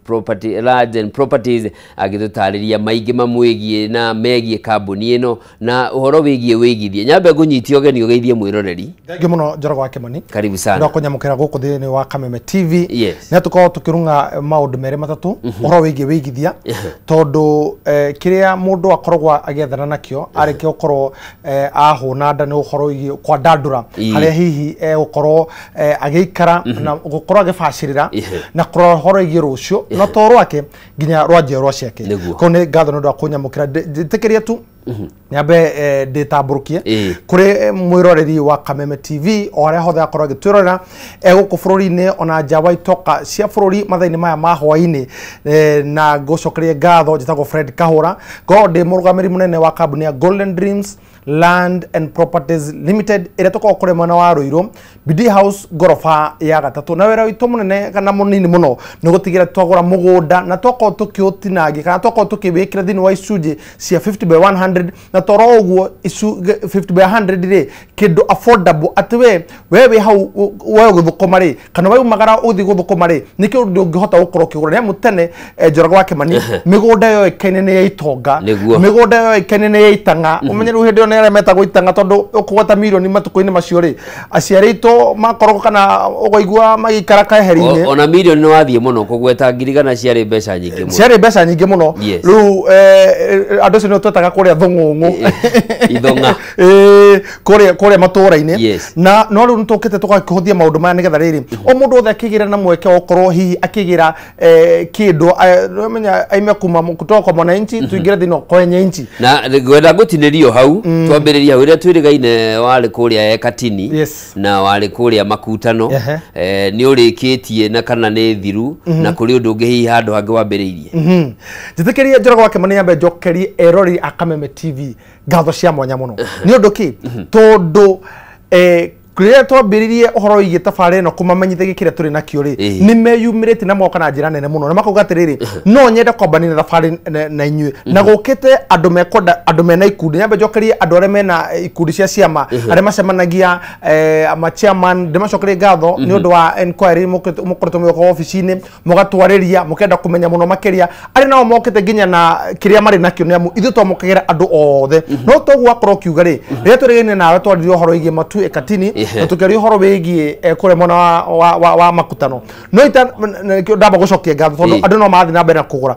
S1: and Properties agitutariria maingi mamwigie na megie kambuni ino na uhoro wigie wigithie. Nyambe ngunyitio ugeni ugeithie mwiroreri.
S15: Thengi muno Njoroge wa Kimani.
S1: Karibu sana.
S15: Ndo kunyamukira guku thiini wa Kameme TV.
S1: Yes.
S15: Na tuko tukirunga maundu mere matatu uhoro wigie wigithia tondu kiria mundu akoragwa agethana nakio areke ukorwo ahuna nda ni uhoro wigie kwa dandura haria hihi gukorwo agikara na gukorwo agibacirira na kurora uhoro wigie rucio na to rwake nginya rwaje rwa ciake ko ni ngatho ndu akunyamukira tikiria tu nyambe nditamburukie kuri mwiroreri wa Kameme TV ore hothe akorwo agitwirorera guku bururi-ini ona nja itoka cia bururi mathaini maya ma hwaini na ngucokeria ngatho njitagwo Fred Kahura ngo ndi murugamiri munene wa kambuni ya Golden Dreams Land and Properties Limited ire tuko kure mwana wa Ruiru BD House gorofa ya gatatu na wera wito munene kana munini muno ni gutigira twagura mugunda na twako tukiutinagi kana twako tukibikira thini wa icunji cia 50 by 100 na toro uguo icu 50 by 100 ri kindu affordable atiwe wewe hau wewe guthukuma ri kana wewe magara uthi guthukuma ri nikio ndungihota gukorwo kigura ni mutene Njoroge wa Kimani migunda yo ikaine ya itonga migunda yo ikaine ya itanga umenye ruhende nere meta goitanga tondu ukugota milioni matuko-ini macio ri aciarito makorwo kana ugoigua magikara kaheri-ini
S1: ona milioni no wathie muno kugweta ngirigana ciari mbeca nyingi muno
S15: ciari mbeca nyingi muno riu andu cio no twetaga kuria thung'ung'u
S1: ithonga
S15: kuria matura-ini na no riu ntukite tugakuhuthia maundu maya nigetha riri o mundu othe akigira na mweke okorwo hihi akigira kindu menya aime kuma kutoka mwananchi tuingira thino kwenye nchi
S1: na gwenda gutinirio hau twambiriria uria twirigaine wari kuria Ekatini na wari kuria Makutano ni urikitie na kana ni thiru na kuri undu ungi hihi handu hangi wambiriirie
S15: njitikiria Njoroge wa Kimani yambe njokerie erori a Kameme TV ngatho cia mwanya muno ni undu ki tondu kuria twambiririe uhoro wigi tafari no kumamenyithe gikire turi nakio ri ni meyumirite na moka na njira nene muno na makuga atiriri no nyende kwambani na tafari na inyue na gukite andu mekoda andu mena ikundi nyambe njokerie andu are mena ikundi cia ciama are macemanagia ama chairman ndimacokerie ngatho ni undu wa inquiry mukoretwo mwiko office-ini mugatwariria mukenda kumenya muno makiria ari nao mokite nginya na kiria mari nakio ni amu ithu twamukagira andu othe no togu akorwo kiuga ri ria turigaine nawe twaririo horo wigi matu Ekatini na tukiaria horo wigie kure mwana wa Makutano no ita ndamba gucokia ngatho tondu andu no mathi na mbere na kugura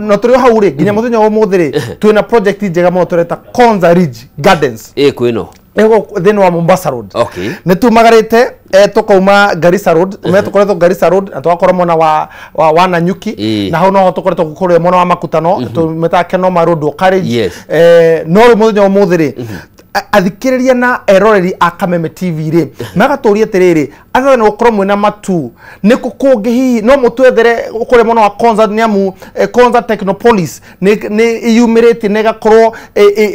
S15: no turi hau ri nginya muthenya wa muthiri twina project njega muno tureta Konza Ridge Gardens
S1: kwino
S15: ego thini wa Mombasa Road ni tumagarite tukauma Garissa Road tukoretwo Garissa Road na twakora mwana wa Nanyuki na hau no tukoretwo gukorwo mwana wa Makutano tumeta Kenoma Road o Carriage no muthenya wa muthiri athikiriria na eroreri a Kameme TV ri magaturia tiriri atha no ukoro mwena matu niko kungi hihi no mutwethere ukore mono wa Konza niamu Konza Technopolis ni yumirite nega korwo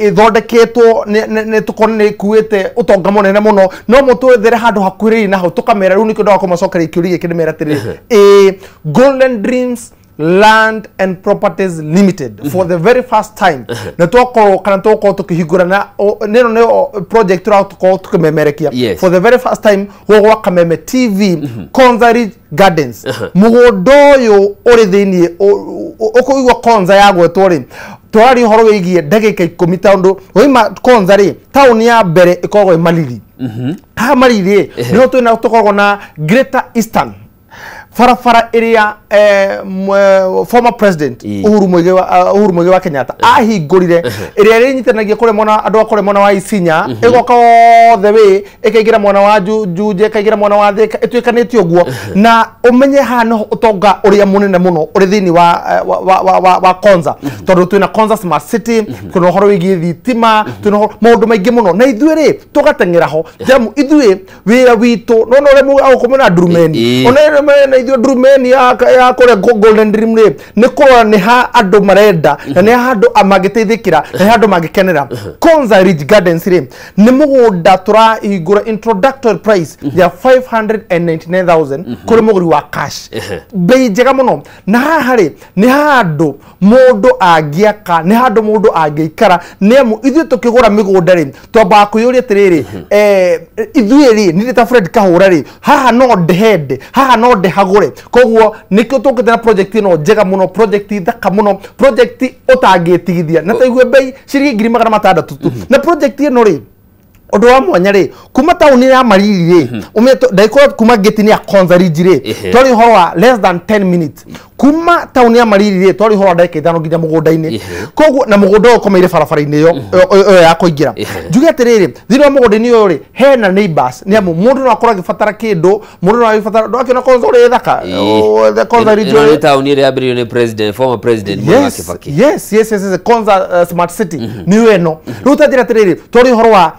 S15: ithondeketwo ni tukone ni kuite utonga munene muno no mutwethere handu hakwiriri na hau tukamera ru niko ndako macokera ikiuria kidimera tiriri Golden Dreams Land and Properties Limited for the very first time na toko kana toko tukihigura na neno ne project ra toko tukimemerekia for the very first time wo Kameme TV Konza Ridge Gardens mugodoyo ori thini okuigwa Konza yagwetwo ri twari horo wigie ndagika 10 tondu oima Konza ri town ya mbere ikoragwo imaliri ha maliri no twina tukoragwo na Greater Eastern farafara area former president Uhuru Muigai wa Kenyatta ahingurire area rinyitanagia kure mwana andu akore mwana wa Isinya igoka the way ikaigira mwana wa Juje ikaigira mwana wa Thika itwikanite uguo na umenye hano utonga uria munene muno uri thini wa Konza tondu twina Konza Smart City kuno horo wigi thitima twina maundu maingi muno na ithuĩ ri tugatengera ho jamu ithuĩ wira witu no no remu au kumena Durumeni ona ithuĩ Durumeni ya ya kore Golden Dream rĩ nĩ kũrora nĩ ha andũ marenda na nĩ ha andũ amagĩteithĩkĩra na ha andũ magĩkenera. Konza Ridge Gardens rĩ nĩ mũgũnda tũrahingũra introductory price ya 599,000 kũrĩ mũgũri wa cash. Bei njega mũno na haha rĩ nĩ handũ mũndũ angĩaka nĩ handũ mũndũ angĩikara nĩ amu ithuĩ tũkĩgũra mĩgũnda rĩ twambaga kwĩyũria atĩrĩrĩ ithuĩ rĩ nĩ ta Fred Kahũra rĩ haha no ndehende haha no ndehagũre koguo nĩkĩo tũkĩte na project ĩno njega mũno project thaka mũno project ũtangĩtigithia na taigwe bei ciringi 600 na project ĩno rĩ odo wa mwanya rĩ kuma tauni ya Mariri rĩ umeto ndaikora kuma gate ni ya Konza Ridge rĩ tori horwa less than 10 minutes kuma tauni ya Mariri rĩ tori horwa ndake ithano nginya mugunda-ini koguo na mugunda ukomeire barabara-ini yo ya kuingira njuge atiriri thiri wa mugunda-ini yo rĩ hena neighbors ni amu mundu no akora gifatara kindu mundu no agifatara ndo akina Konza ri thaka Konza Ridge
S1: ni tauni iri ambiririo ni president former president Mwai Kibaki
S15: yes Konza smart city ni weno rutathira atiriri tori horwa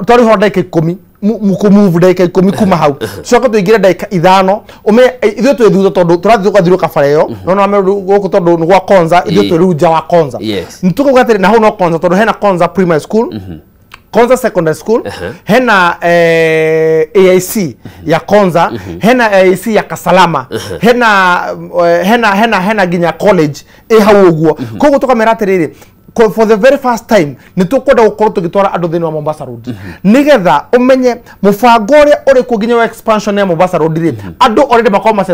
S15: tori ho ndake 10 move ndake 10 kuma hau coka tuingira ndake 5 ume ithuĩ twĩ thutha tondu turathiũka thiũka bara ĩyo no ame gũkũ tondu nĩ gwa Konza ithuĩ twĩ rĩu nja wa Konza nĩtũkauga atĩrĩ na hau no Konza tondu hena Konza primary school Konza secondary school hena AIC ya Konza hena AIC ya Kasalama hena ginya college hau ũguo koguo tukamera atĩrĩrĩ for the very first time nitukwenda gukorwo tugitwara andu thini wa Mombasa Road nigetha umenye mubango uri uri kuginya wa expansion ya Mombasa Road ri andu already makoma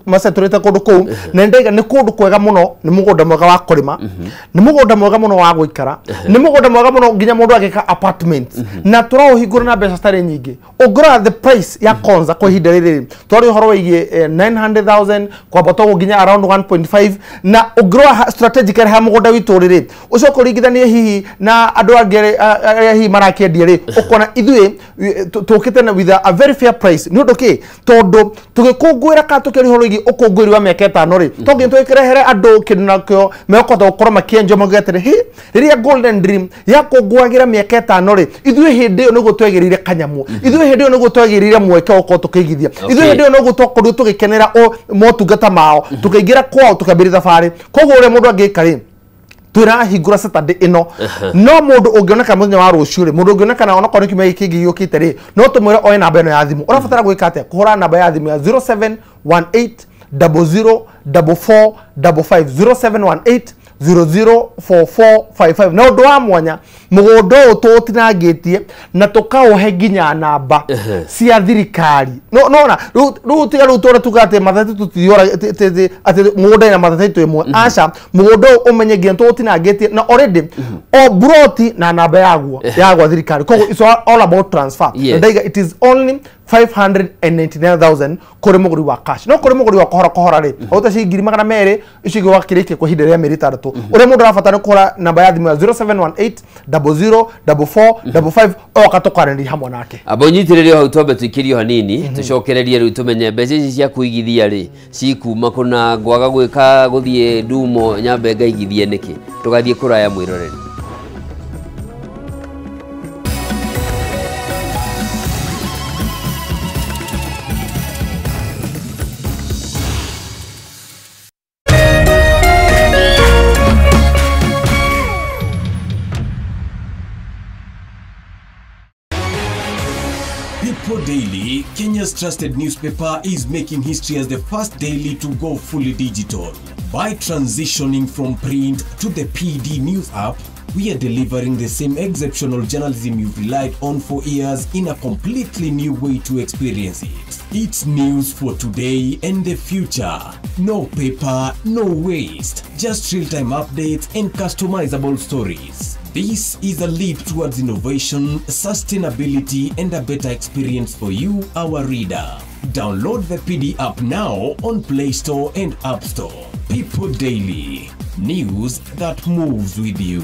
S15: maseturite kundu kuu na ndaiga ni kundu kwega muno ni mugunda mwega wa kurima ni mugunda mwega muno wa guikara ni mugunda mwega muno ginya mundu agika apartments na turahingura na mbeca stari nyingi ugura the price ya Konza kwa ihinda riri twari horo wigie 900,000 kwa boto ginya around 1.5 na ugura strategically ha mugunda witu riri ucoko ringithanie hihi na andu angere hihi marakiendia ri ukona ithuĩ tukite na with a very fair price ni undu ki tondu tugikungwira ka tukiri horo igi ukungwiri wa miaka 5 ri tongi twikirehere andu kindu nakyo mekota gukora makienjo magetere hi riria Golden Dream ya kungwagira miaka 5 ri ithuĩ hindi yo niguo twegirire kanyamu ithuĩ hindi yo niguo twegirire mweke uko tukigithia ithuĩ hindi yo niguo twakoru tugikenera motungata mao tukaingira kwao tukambiri thabari koguo uri mundu angika ri turahingura Saturday ino no mundu ungioneka muthenya wa ruciu ri mundu ungioneka na ona koni kimwe kingi yukite ri no tumwire oye namba ino ya thimu urabatara gwika atia kuhura namba ya thimu ya 0718 004455 0718 004455 na undu wa mwanya mugondo tutinangitie na tukauhe ginya namba cia thirikari no na ru tiga ru tora tugate mathati tutiyora ati mugondo na mathati imwe aca mugondo umenye ginya tutinangitie na already o broti na namba yagwa thirikari koguo it's all about transfer ndaiga it is only 599,000 kuri muguri wa cash no kuri muguri wa kohora ri auta cingiri 200 icigo wakirikie kwa hinde ya meri 3 ure mundu arabatara kora namba ya thimu ya 0718 004455 okatokarani hamwe nake
S1: abonyitiririo hau twambe twikirio hanini tucokererie riu tumenye mbeca ici cia kuigithia ri cikuma kuna ngwaga gwika guthie ndumo nyambe ngaigithie niki tugathie kuraya mwiroreri
S11: People Daily, Kenya's trusted newspaper, is making history as the first daily to go fully digital. By transitioning from print to the PD News app, we are delivering the same exceptional journalism you've relied on for years in a completely new way to experience it. It's news for today and the future. No paper, no waste. Just real-time updates and customizable stories. This is a leap towards innovation, sustainability, and a better experience for you, our reader. Download the PD app now on Play Store and App Store. People Daily. News that moves with you.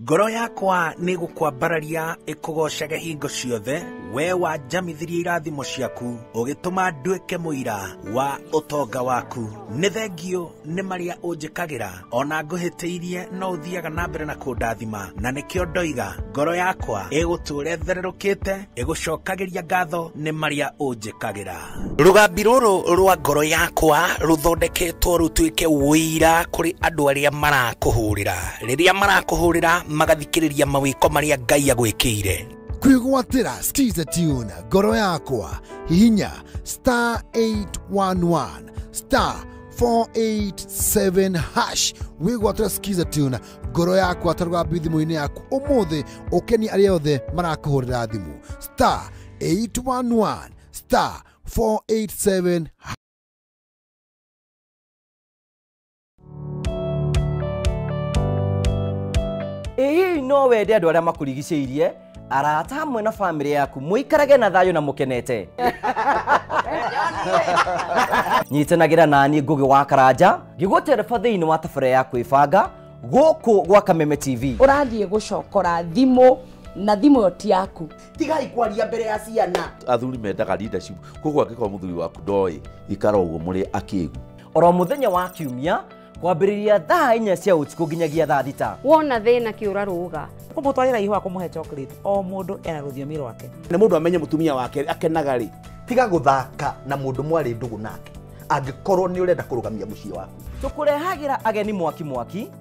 S8: ngoro yakwa nĩ gũkwambararia ĩkũgocaga hingo ciothe we wanjamithirie irathimo ciaku ũgĩtũma nduĩke mũira wa ũtonga waku. Nĩ thengio nĩ marĩa ũnjĩkagĩra ona ngũhĩtĩirie no ũthiaga na mbere na kũndathima, na nĩkĩo ndoiga ngoro yakwa ĩgũtũũre thererũkĩte ĩgũcokagĩria ngatho nĩ marĩa ũnjĩkagĩra. Rũgambi rũrũ rwa ngoro yakwa rũthondeketwo rũtuĩke wũira kũrĩ andũ arĩa marakũhũrĩra, rĩrĩa marakũhũrĩra magathikĩrĩria mawĩko marĩa Ngai agwĩkĩire.
S16: Kwĩgwatĩra Skiza Tune ngoro yakwa hihinya *811 *487# wĩgwatĩra Skiza Tune ngoro yakwa ta rũgambi thimũ-inĩ yaku ũmũthĩ ũkeni arĩa othe marakũhũrĩra thimũ *811 *487#.
S17: Ĩĩ no wende andũ arĩa makũrigicĩirie arata hamwe na bamĩrĩ yaku mũikarage na thayũ na mũkenete. Nyitanagĩra naniĩ Ngũgĩ wa Karanja ngĩgũtereba thĩinĩ wa tabarĩra ya kwĩbanga gũkũ gwa Kameme TV.
S18: Ũrathiĩ gũcokora thimũ na thimũ ĩyo ti yaku.
S17: Tigai kwaria mbere ya ciana.
S19: Athuri mendaga leadership, koguo angĩkorwo mũthuri waku ndoĩ ikara ũguo mũrĩ akĩĩgu.
S17: Oro mũthenya wa Kiumia kwambĩrĩria thaa 4 cia ũtukũ nginyagia thaa 6.
S18: Wona thĩna kĩũra rũga.
S27: Kũmũtwarĩra ihũa kũmũhe chocolate o mũndũ ena rũthiomi rwake.
S19: Nĩ mũndũ amenye mũtumia wake akenaga rĩ.
S17: Tiga gũthaka na mũndũ mwarĩ ndũgũ nake angĩkorwo nĩ ũrenda kũrũgamia mũciĩ waku. Tũkũrehagĩra ageni mwaki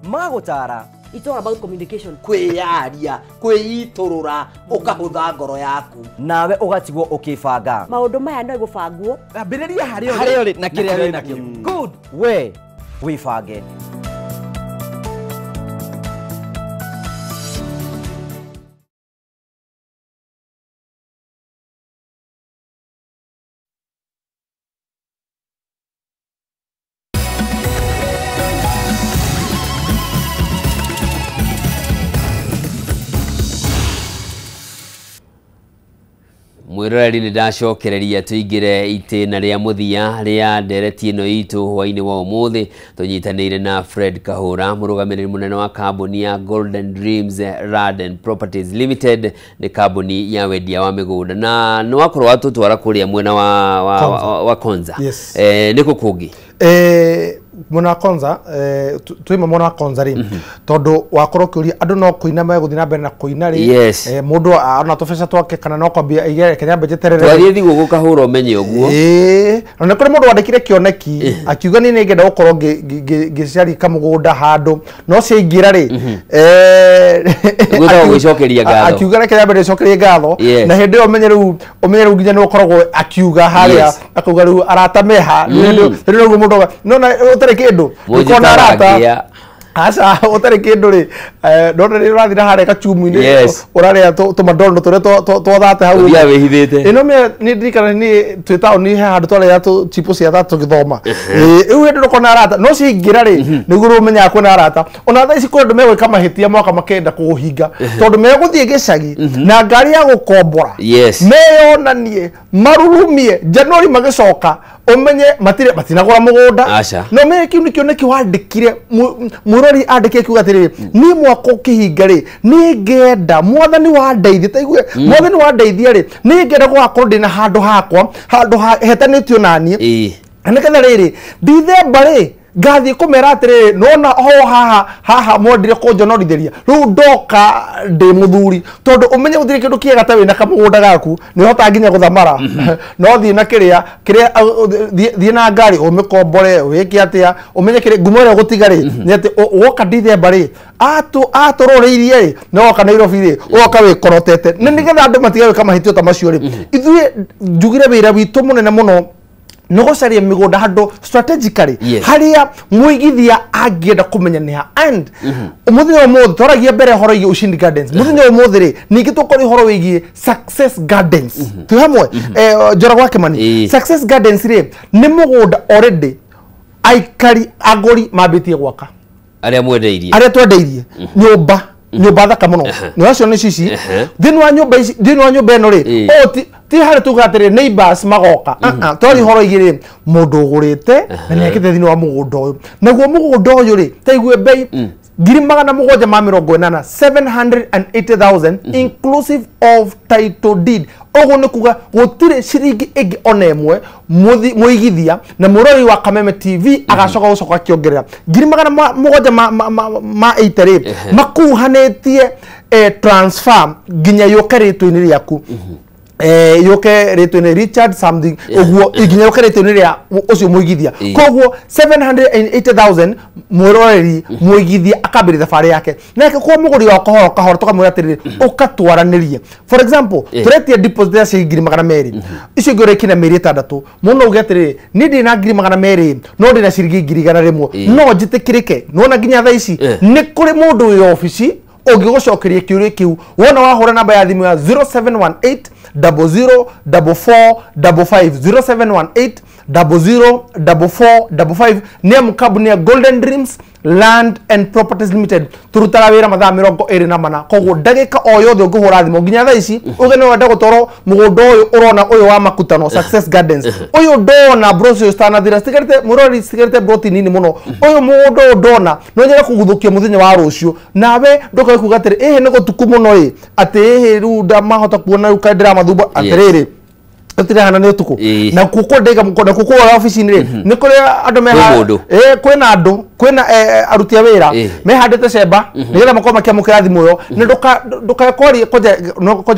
S17: magũtara.
S27: It's all about communication.
S17: Kwĩyaria, kwĩitũrũra, ũkahũtha ngoro yaku. Nawe ũgatigwo ũkĩbanga.
S27: Maũndũ maya no gũbangwo.
S17: Ambĩrĩria harĩa ũrĩ na kĩrĩa wĩ nakĩo. Good. We wĩbange.
S1: Mwiroreri nĩ ndacokereria tũingĩre itĩna rĩa mũthia rĩa ndereti ĩno itũ hwainĩ wa ũmũthĩ. Tũnyitanĩire na Fred Kahũra, mũrũgamĩrĩri mũnene wa kambuni ya Golden Dreams Land and Properties Limited, nĩ kambuni ya wendia wa mĩgũnda na nĩ wakorwo watũtwara kũrĩa mwena wa Konza.
S15: Yes.
S1: Nĩ kũ kũngĩ?
S15: Mwana Konza tuima mwana Konza ri tondu wakorwo kiuria andu no kuina meguthi na mbere na kuina ri mundu ana tubesha twake kana no kwambia igere Kenya mbejeterere
S1: twari thigu gukahura umenye uguo
S15: na kuri mundu wandikire kioneki akiuga ni ngenda gukorwo ngicari kamugunda handu no ciingira ri
S1: guthago gwicokeria ngatho
S15: akiuga Kenya mbere cokeria ngatho na hindi yo umenye ru nginya ni ukoragwo akiuga haria akuga ru aratameha ri mundu no na kindu ukona rata asa utari kindu ri ndona ri urathira hare kachumu-ini uraria tumadondo turia twathate hau
S1: ya wihithite
S15: ino me ni ndikana ni twita ni handu twaria chipo cia thatu githoma iu hindu ukona rata no cingira ri niguo umenya kwina rata ona thaa ici kundu megwika mahitia mwaka makenda kuhinga tondu meguthie gicagi na ngari ya gukombora meyonanie marurumie Januari magicoka umenye matinagura mugunda no me kiu nikio neki wandikire murori andike kiuga atiri ni mwako kihinga ri ni ngenda mwathani wa ndeithia taigue mwathani wa ndeithia ri ni ngenda gwakorwo ndina handu hakwa handu hetanitio nanie neketha riri December ri ngathie kumera atiri nona ho haha mwendire kunjonorithiria riu ndoka ndi muthuri tondu umenye guthire kindu kiega ta wina kamugunda gaku ni hota nginya guthamara no thie na kiria thie na ngari umikombore wiki atia umenye kiria ngumore gutigari ni ati woka December ri atururiirie ri no ka Nairobi ri woka wikorotete ni nigetha andu matigawe kama hitio ta macio ri ithuĩ njugire wira witu munene muno nogocaria migunda handu strategically haria muigithia angienda kumenya ni ha and umuthenya umuthi twaragia mbere horo igi Ushindi Gardens muthenya umuthi ri ningi tukori horo wigi Success Gardens tu hamwe Njoroge wa Kimani Success Gardens ri ni mugunda already aikari agori mabitie gwaka
S1: aria mwendeirie
S15: aria twendeirie nyumba thaka muno ni wacio ni cici thini wa nyumba ino ri ti hari tugatire neighbors magoka twari horo igire mundu ugurite na ni akite thini wa mugunda uyu naguo mugunda uyu ri taigue bei ngiri magana mũgwanja ma mĩrongo ĩnana 780,000 inclusive of title deed. Ogo nĩ kuga gũtirĩ ciringi ĩngĩ ona ĩmwe mũigithia na mũrori wa Kameme TV agacoka gũcoka akĩongerera ngiri magana mũgwanja ma 80 makuhanĩtie transfer nginya yoke rĩtwa-inĩ rĩaku yoke rĩtwa-inĩ Richard something ũguo nginya yoke rĩtwa-inĩ rĩa ũcio mũigithia. Koguo 780,000 mũroreri mũigithia akambĩrĩria thabarĩ yake nake kwa mũgũri wa kahora tũkamwĩra atĩrĩrĩ ũkatwaranĩrie. For example tũretia deposit ya ciringi ngiri magana merĩ icio ingĩ ũrekina mĩeri ĩtandatũ mũno uge atĩrĩrĩ niĩ ndĩ na ngiri magana merĩ no ndĩ na ciringi ngiri igana rĩmwe no njĩtĩkĩrĩke nona nginya thaa ici nĩ kũrĩ mũndũ wĩ obici ũngĩgũcokeria kĩũria kĩu wona wahũra namba ya thimũ ya 0718 004455 0718 004455 nĩ kambuni ya Golden Dreams Land and Properties Limited turutaga wĩra mathaa 24 koguo ndagĩka o yothe ũngĩhũra thimũ nginya thaa ici uge nĩ wenda gũtwarwo mũgũnda ũyũ ũrona ũyũ wa Makutano Success Gardens ũyũ ndona brocio stanathira stigarite mũrori stigarite broti nini mũno ũyũ mũgũnda ũyũ ndona no nyenda kũguthũkia mũthenya wa rũciũ nawe ndũkae kuga atĩrĩ ĩhĩ nĩ gũtuku mũno atĩ ĩhĩ rĩu ndamahota kuona rĩu kaendera mathumba atĩrĩrĩ tira hana nĩ tuko na kuko ndega mukona kuko wa office-inĩ nĩ kũrĩ andũ meha kwĩna andũ kwĩna aruti a wĩra mehandĩte cemba nĩgetha makorwo makĩamũkĩra thimũ ĩyo na ndũkakorie koja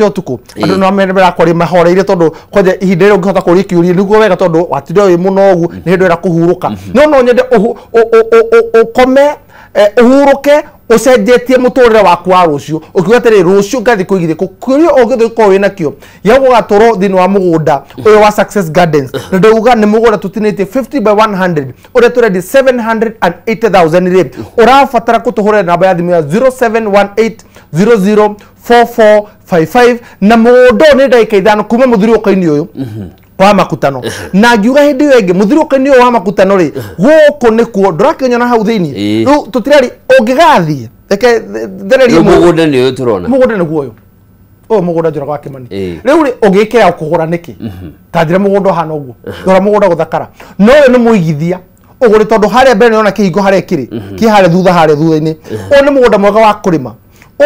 S15: ũtukũ andũ no merakoria mahoreire tondũ koja ihinda rĩrĩa ũngĩhota kũria kĩũria nĩguo wega tondũ watinda wĩ mũnogu nĩ hĩndĩ ĩra kũhurũka no nyende ũkome ũhurũke ucenjetie muturire waku wa rucio ukiuga atiri rucio ngathi kuigithia kurio ungithii ko wina kio ya gugatoro thini wa mugunda uyo wa Success Gardens na ndauga ni mugunda tutinitie 50 by 100 ure turedi 780,000 ri urabatara kutuhurira namba ya thimu ya 0718004455 na mugunda ni ndagika ithano kuma muthiruko-ini uyu wa Makutano na ngiuga hindi yo ingi muthiruko-ini wa Makutano ri guku nikuo ndurakinyona hau thiini riu tutirari ungigathie reke thereri
S1: mugunda ni uyu turona
S15: mugunda ni guoyo mugunda njora kwa Kimani riu ri ugikira ukugura niki tanjira mugunda hana uguo ndora mugunda guthakara no we ni muigithia uguri tondu haria mbere niona kihingo haria kiri ki haria thutha-ini o ni mugunda mwega wa kurima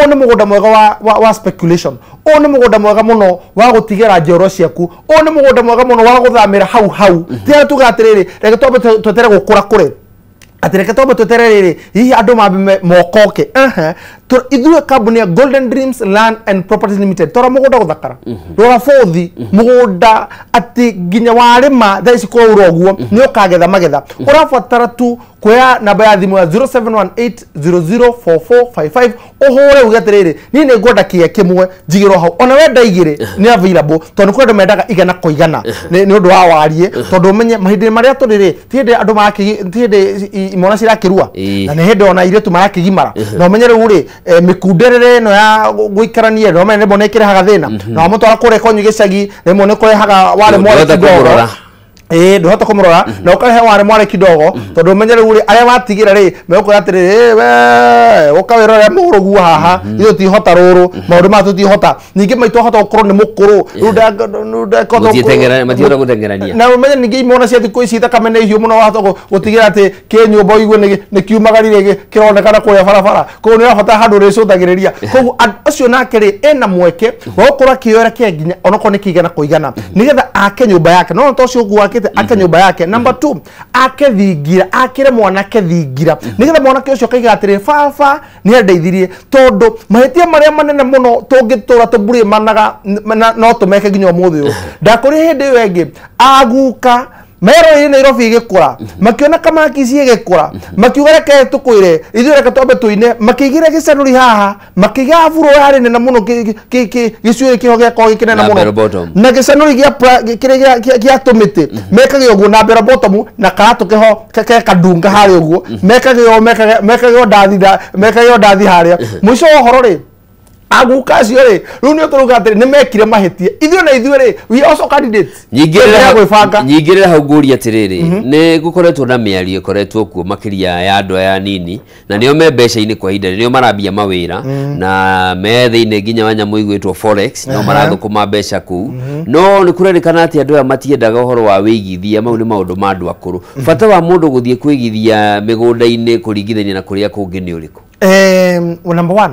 S15: o ni mugunda mwega wa speculation o ni mugunda mwega muno wa gutigera njoro ciaku o ni mugunda mwega muno wa guthamira hau tia tugatiriri reke twambe twetere gukura kure atireke twambe tweterere hihi andu mambe mokoke ithuĩ kambuni ya Golden Dreams Land and Properties Limited tora mugunda guthakara rora bothi mugunda ati nginya warima thaa ici kwaura ũguo ni ũkagetha magetha ũrabatara tu kuoya namba ya thimũ ya 0718004455 ũhũre uge atĩrĩrĩ niĩ nĩ ngwenda kĩe kĩmwe njigĩrwo hau ona wenda igĩrĩ nĩ available tondũ kũrĩ andũ mendaga igana kwa igana nĩ ũndũ wa wariĩ tondũ ũmenye mahinda marĩa tũrĩ ti hĩndĩ andũ ti hĩndĩ imona cirakĩrua na nĩ hĩndĩ ona airĩtu marakĩgimara na ũmenye rĩu rĩ mikunderere no ya guikarania no mene mbona ikirehaga thina na mutwara kure konyu gicagi remwe ni kurehaga wale mware kidogo nduhota kumurora na ukarehe wale mware kidogo tondu menyere uri aria watigira ri mekuya atiri we ukawirora murugu haha ithu ti hota ruru maundu ma tutihota ningi maitu hota gukorwo ni mukuru ruda kodo
S1: matiora gutengerania
S15: na umenye ningi imona cia thiku ici takamene hiu muno wahota gutigira ati kinyumba igwe ni kiumagarire kironekana kuya barabara ko ni hota handu ricũthagĩrĩria koguo acio nake ri ena mweke wa gũkorwo akĩoera kĩnginya onako ni kĩigana kũigana nigetha ake nyũmba yake no tocio guo ake nyũmba yake number 2 ake thingira akire mwanake thingira nigetha mwanake ucio kaiga atiri baba ni andeithirie tondu mahitia maria manene muno tũngĩtũra tũmbũrĩ managa no tũmeke nginya ũmũthĩ ũyũ ndakũrĩ hĩndĩ ĩyo ĩngĩ aguka mero ĩ Nairobi igĩkũra makiona Kamakisi igĩkũra makiuga reke tũkwĩre ithuĩ reke twambe tũine makĩigire gĩcanũri haha makĩiga buro harĩ nene mũno gĩcuĩrĩ kĩho gĩakorwo gĩkĩnene mũno na gĩcanũri kĩrĩa gĩatũmĩtĩ mekage ũguo na mbera bottom na karatũ kĩho kadunga harĩ ũguo mekage ndathi harĩa mũico wa ũhoro rĩ aguka acio ri riu ni turuga atiri ni mekire mahitia ithuĩ na ithuĩ ri we also candidates
S1: nyingĩrĩra hau ngũria atĩrĩrĩ nĩ gũkoretwo na mĩario ĩkoretwo kuo makĩria ya andũ aya nini na nĩo me mbeca-inĩ kwa ihinda nĩo marambia mawĩra na me thĩinĩ nginya wa nyamũ igwĩtwo forex no marathũkũma mbeca kũu no nĩ kũrerĩkana atĩ andũ aya matiendaga ũhoro wa wĩigithia mau nĩ maũndũ ma andũ akũrũ bata wa mũndũ gũthiĩ kwĩigithia mĩgũnda-inĩ kũringithania na kũrĩa kũngĩ nĩ ũrĩkũ
S15: number 1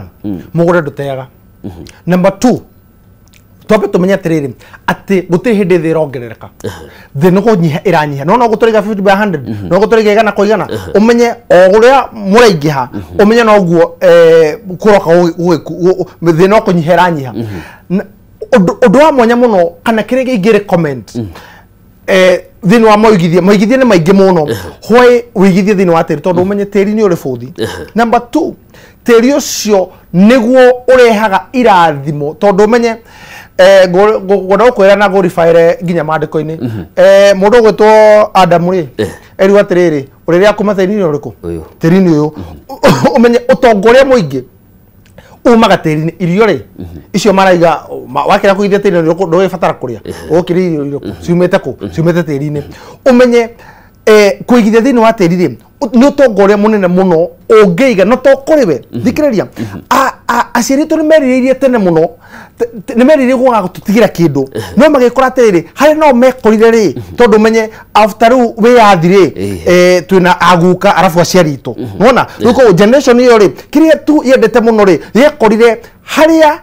S15: mugure nduteaga number 2 twambe tumenya atiriri ati gutiri hindi thi irongerereka thi no kunyiha iranyiha no guturiga 50 by 100 no guturiga igana kwa igana umenye o guria muraingiha umenye no guo kuroka thi no kunyiha iranyiha undu wa mwanya muno kana kirege igire comment thini wa moigithie ni maingi muno hoi wigithie thini wa tiri tondu umenye tiri ni uri futhi number 2 tiri ucio niguo urehaga irathimo tondu umenye goda ukwira na gorifire ginya mandiko-ini mundu gwitwo Adam ri eri atiriri uriria kuma tiri ni uriku tiri ni uyu umenye utongoria muingi umaga tiri irio ri icio maraiga wakira kuithia tiri ni uriku ndu ibatara kuria ukiri irio iriku ciumete ku ciumete tiri-ini umenye kuigithia thini wa tiri ri ni utongoria munene muno ungiiga no to kuriwe thikiriria aciari tu ni meriririe tene muno ni meriririe gwa gututigira kindu no magikora atiriri hari no mekorire ri tondu menye after we yathire twina aguka arafu aciari tu nona ruko generation iyo ri kiria tu yendete muno ri yekorire haria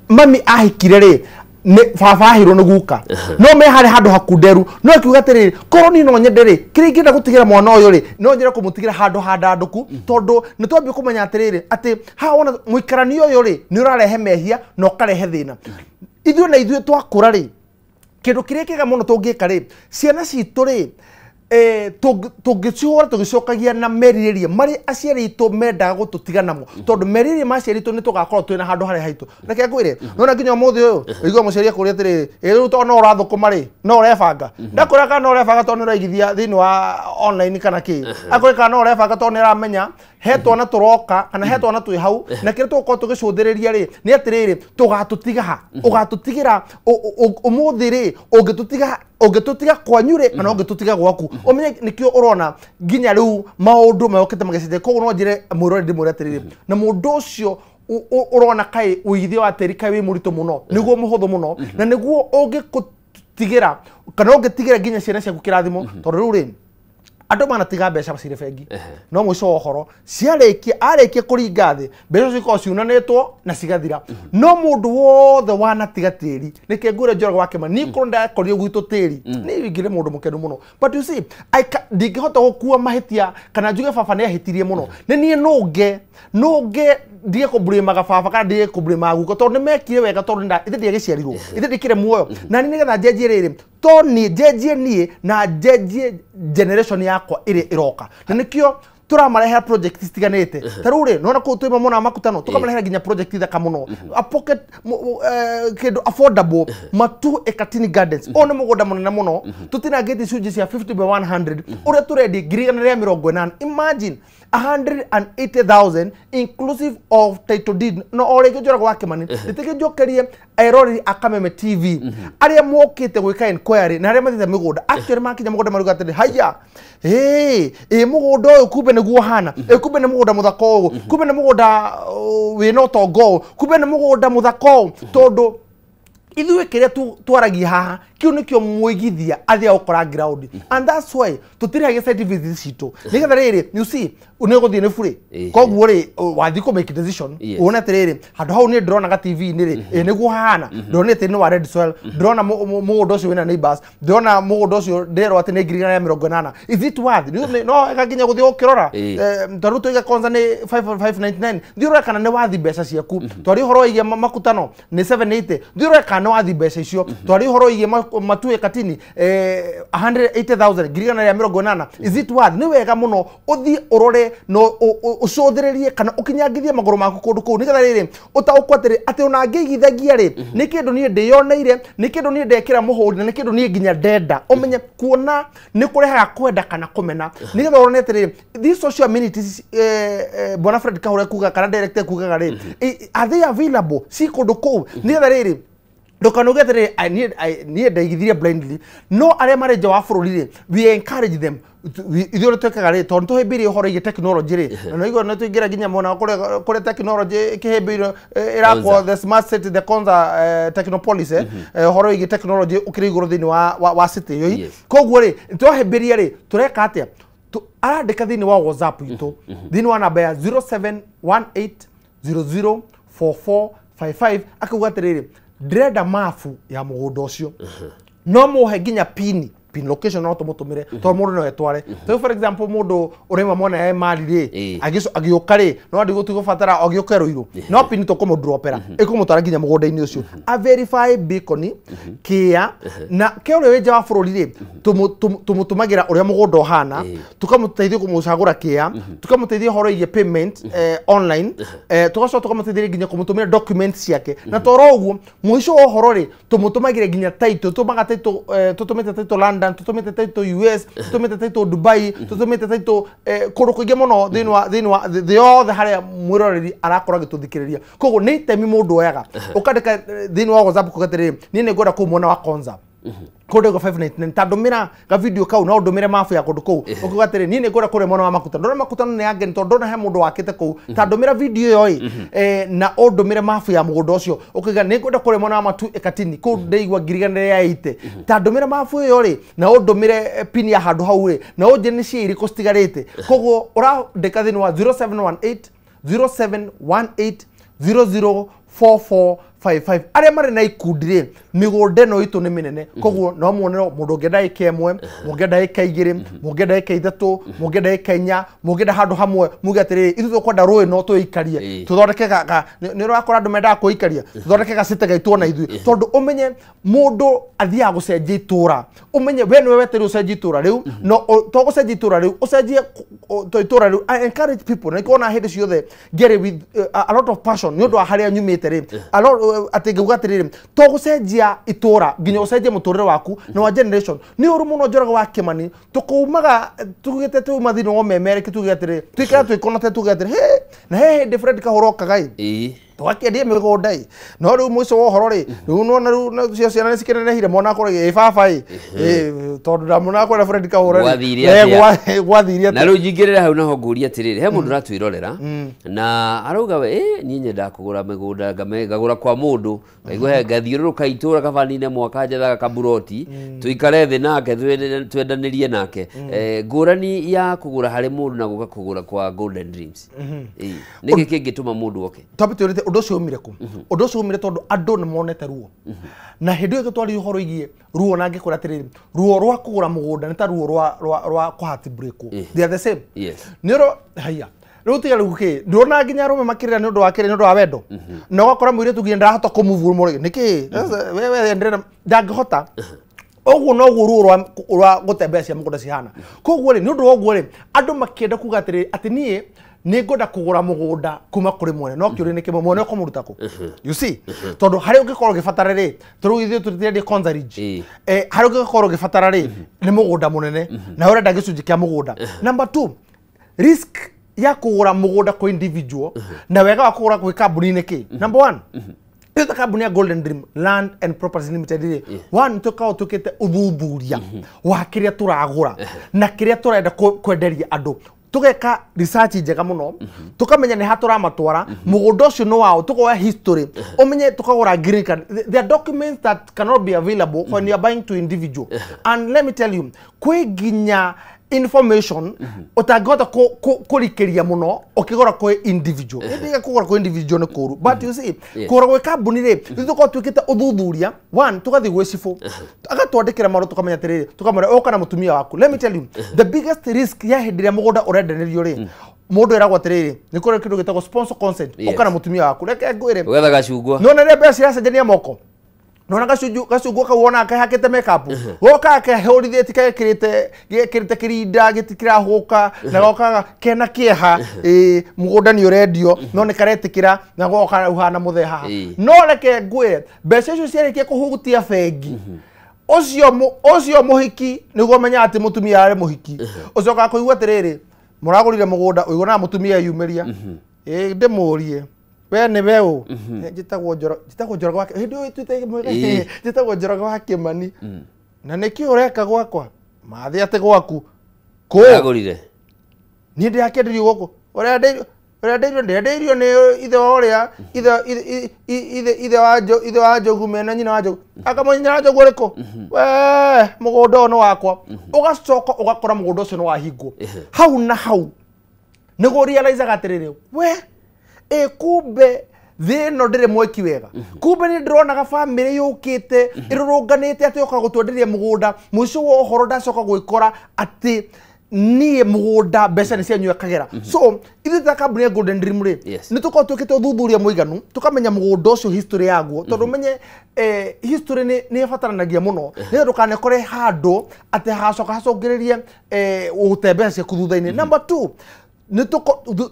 S15: mami ahikire ri ne baba hiro no guka no me hari handu hakunderu no kiuga atiriri koroni no nyende ri kiri ngenda gutigira mwana uyu ri no nyende kumutigira handu handanduku tondu ni twambi kumenya atiriri ati ha ona muikarani uyu ri ni urarehe mehia no karehe thina ithuĩ na ithuĩ twakũra ri kindu kiria kiega muno tungika ri ciana citu ri tungicihora tugicokagia na meriririe mari aciari itu mendaga gututiga namo tondu meriririe maciari itu ni tugakorwo twina handu haria haitu reke ngwire nona nginya muthi uyu igwa muciari akuria atiri riu to no urathukuma ri no urebanga ndakura kana no urebanga to ni uraigithia thini wa online kana ki akuri kana no urebanga to ni ramenya hetwo na turoka kana hetwo na twi hau na kire tuko tugicunthiriria ri ni atiriri tugatutiga ha ugatutigira umuthi ri ungitutiga kwanyure kana ungitutiga gwaku umenye nikio urona ginya riu maundu mayokete magicite koguo no njire mwirore ndimwire atiriri na mundu ucio urona kai uigithio wa tiri kai wi murito muno niguo muhuthu muno na niguo ungikutigira kana ungitigira ginya ciana ciaku kirathimo tondu riu ri andu manatiga mbeca bacire bengi no mwico ohoro arekia kuringa thi mbeca cikorwo ciunanitwo na cigathira no mundu wothe wanatiga tiri nike ngwire Njoroge wa Kimani ni kurunda korire gwitu tiri ni ngire mundu mukenu muno but you see ndingihota gukua mahitia kana njuge baba ni ahitirie muno ni nie nunge ndie kublemaga baba kana ndie kublema guko tondu mekire wega tondu ithe ndiagiciarirwo ithe ndikire muoyo na ni nigetha njenjie riri to ni njenjie nie na njenjie generation yakwa iri iroka na nikio turamarehe project citiganite taruri nona ko twima mona makutano tukamarehe ginya project ithaka muno a pocket kindu affordable matu ekatini gardens ona mugoda munene muno tutina geti shuji cia 50 by 100 ure turedi girigana ria 80 imagine 180,000 inclusive of title deed no orege Njoroge wa Kimani itike njokerie airori akameme TV aria mokite gwika inquiry na aria mathitha migunda actually makinya mugunda maruga atiri haya mugunda uyu kumbe niguo hana kumbe ni mugunda muthaka uyu kumbe ni mugunda wina utongo kumbe ni mugunda muthaka uyu tondu ithuĩ kiria twaragia haha kiu nikio mwigithia athia ukora ground and that's why tutire site visit citu nigetha riri you see uniguthie ni free koguo ri wathi ku make decision una tiriri handu hau ni ndrona ga TV ni ri niguo hana ndrona ati ni wa red soil ndrona mugunda ucio wina neighbors ndrona mugunda ucio ndero ati ni ngirigana ya 80 is it worth no ekaginya guthie ukirora taruto iga kwanza ni 599 ndiro kana ni wathi mbeca ciaku twari horo igia makutano ni 780 ndiro kana wathi mbeca icio twari horo igia matu ekatini 180,000 ngirigana ya 80 is it worth ni wega muno uthi urore no ucothiririe kana ukinyangithie maguru maku kundu kuu nigetha riri utaukwatiri ati ona ngigithagia ri ni kindu ni ndiyoneire ni kindu ni ndekira muhuri ni kindu ni nginya ndenda umenye kuona ni kurehaga kwenda kana kumena nigetha urone atiri these social amenities Bwana Fred Kahure kuga kana director kuga ri are they available si kundu kuu nigetha riri ndukanuge atiri ni ndaigithiria blindly no aria mari nja wa bururi ri we encourage them ithuĩ twekaga rĩ tondũ tũhĩmbĩirie ũhoro ĩgiĩ technology rĩ na igũrũ nĩ tũingĩra nginya mwena kũrĩa technology ĩkĩhĩmbĩirio ĩrakwo the smart city the Konza Technopolis ũhoro ĩgiĩ technology ũkĩrĩ igũrũ thĩinĩ wa city ĩyo koguo rĩ twahĩmbĩria rĩ tũreka atĩa arandika thini wa WhatsApp itu thini wa namba ya 0718004455 akuga atiriri ndrenda mafu ya mugunda ucio no muhe nginya pin location no tumutumire to mundu no etware so for example mundu urema mwana ya mali ri agioka ri no ndi gutugubatara agioka ruiru no pin to komo dropera ikumutwara nginya mugunda-ini ucio a verify beacon kia na ke uri wenja wa bururi ri tumutumagira uria mugunda uhana tukamuteithia kumucagura kia tukamuteithia horo igie payment online tugacoka tukamuteithia nginya kumutumira documents ciake na toro uguo muico wa horo ri tumutumagire nginya title tumaga title tutumite title London tutumite title US tutumite title Dubai tutumite title kundu kuingi muno thini wa the other haria mwiroreri arakora gituthikiriria koguo ni temi mundu oyaga ukandika thini wa WhatsApp kugatiriri ni ngwenda kumwona wa Konza kode go 599 tandumira ga video kau no ndumire mafu ya kundu kuu ukugatire ni ngwenda kure mwana wa makuta ndona makuta ne yange ndona he mundu wakite kuu tandumira video yo na ndumire mafu ya mugunda ucio ukiga ni ngwenda kure mwana wa matu ekatini kuu ndeigwa ngiriganire ya 80 tandumira mafu yo ri na ndumire pin ya handu hau ri na uje ni ciiri kustigarite koguo urandika thini wa 0718004455 aria mari na ikundire migunda no itu ni minene koguo no muonero mundu ngenda ikemwe mungenda ikaigire mungenda ikaithatu mungenda ikainya mungenda handu hamwe muge atiri ithu tukwenda rui no tuikarie tuthondeke ga ni rakora andu menda kuikaria tuthondeke ga site gaitwo na ithu tondu umenye mundu athia gucenjia itura umenye we ni weteri ucenjia itura riu no to gucenjia itura riu ucenjie to itura riu. I encourage people na ikona hindi ciothe get it with a lot of passion ni undu haria nyumite ri a lot atingiuga atiriri to gucenjia itura nginya ucenjie muturire waku na wa generation ni uru muno Njoroge wa Kimani tukumaga tugite tu mathino o memere kitugite atiri twikira twikona te tugite atiri he na he different kahoroka gai twakiendie migunda no riu mwico wa horo ri riu no riu cio ciana cikenehire mona kore baba tondu ndamona kwenda friend kahura gwathiria
S1: na riu jingirira hau naho nguria atiriri he mundu ratwirorera na arauga we ni nyenda kugura migunda ngagura kwa mundu ngaigwa he ngathiururuka itura kabanine mwaka njethaga kaburoti tuikare thi nake twendanirie nake ngurani ya kugura hari mundu na guka kugura kwa Golden Dreams niki kingituma mundu oke
S15: twabiturite undu ucio umire ku undu ucio umire tondu andu ni monete ruo na hindi yo gitwari horo igie ruo na ngikura atiriri ruo rwa kugura mugunda ni ta ruo rwa heart break they are the same niro haya ruti ya ruke ndona nginya rume makirira ni undu wa kire ni undu wa wendo na wakora mwire tugie ndahota kumuvuru muri niki wewe ndrena ndangihota oguo no ruo rwa gutembecia mugunda cihana koguo ri ni undu woguo ri andu makienda kuga atiriri ati nie ni ngoda kugura mugunda kuma kuri mwene no kiuri ni kimwe mwene kumuruta ku you see tondu hari ungikorwo gifatara ri turu ithio tutiendie Konza Ridge hari ungikorwo gifatara ri ni mugunda munene na urenda gicunji kia mugunda number 2 risk ya kugura mugunda kwa individual na wega wa kugura kwa kambuni ni ki number 1 ita kambuni ya Golden Dream Land and Properties Limited one tukao tukite uthuthuria wa kiria turagura na kiria turenda kwenderia andu tugeka research njega muno tukamenya ni hatura matwara mugunda ucio no wao tukoya history umenye tukagura green card there are documents that cannot be available when you are buying to individual and let me tell you kwiginya information utagota kurikiria muno ukigora kwa individual ndiga kugora kwa individual ne kuru but you see kugora kwa kambuni ri tuko twikite uthuthuria one tugathi gwicifu agatwandikira maro tukamenya atiriri tukamera oka na mutumia waku let me tell you the biggest risk ya hindiria mugunda urendenerio ri mundu eragwa atiriri ni kore kindu gitagwo sponsor consent oka na mutumia waku reke ngwire
S1: ugetha gacungwa
S15: no nere mbeca iracenjania moko no na gacungu kawona kahakite makeup goka ke horidheti kirite kirinda gitikira huka na goka kena kieha mugunda ni urendio no ni karetikira na goka uhana mutheha no reke ngwire mbeca icio ciarikia kuhugutia bengi ucio muhiki niguo menya ati mutumia ari muhiki ucio ka kuigwa atiriri muragurire mugunda uigona mutumia yumiria ndimurie we ni weu njitagwo Njoroge wa hindi uyu twite mwega njitagwo Njoroge wa Kimani na niki ureka gwakwa mathi ate gwaku ko
S1: agurire
S15: ni ndi akenderio guku urenda Ora ndeirio ni ithe oria ithe wa Njogu mena nyina wa Njogu akamunyira Njogu riko we mugunda no wakwa ugacoka ugakora mugunda ucio no wahingwo hau na hau nigo realize gatirire we kumbe thino ndire mweki wega kumbe ni ndironaga family yukite irurunganite ati yoka gutwenderia mugunda mwico wa horo ndacoka gwikora ati nie mugunda mbeca ni cianyu akagera so ithe ta kambuni ya Golden Dream ri ni tuko tukite uthuthuria muiganu tukamenya mugunda ucio history yaguo tondu menye history ni ifataranagia muno ni ndukanekore handu ati hacoka hacongiririe utembeca cia kuthutha-ini. Number 2 ni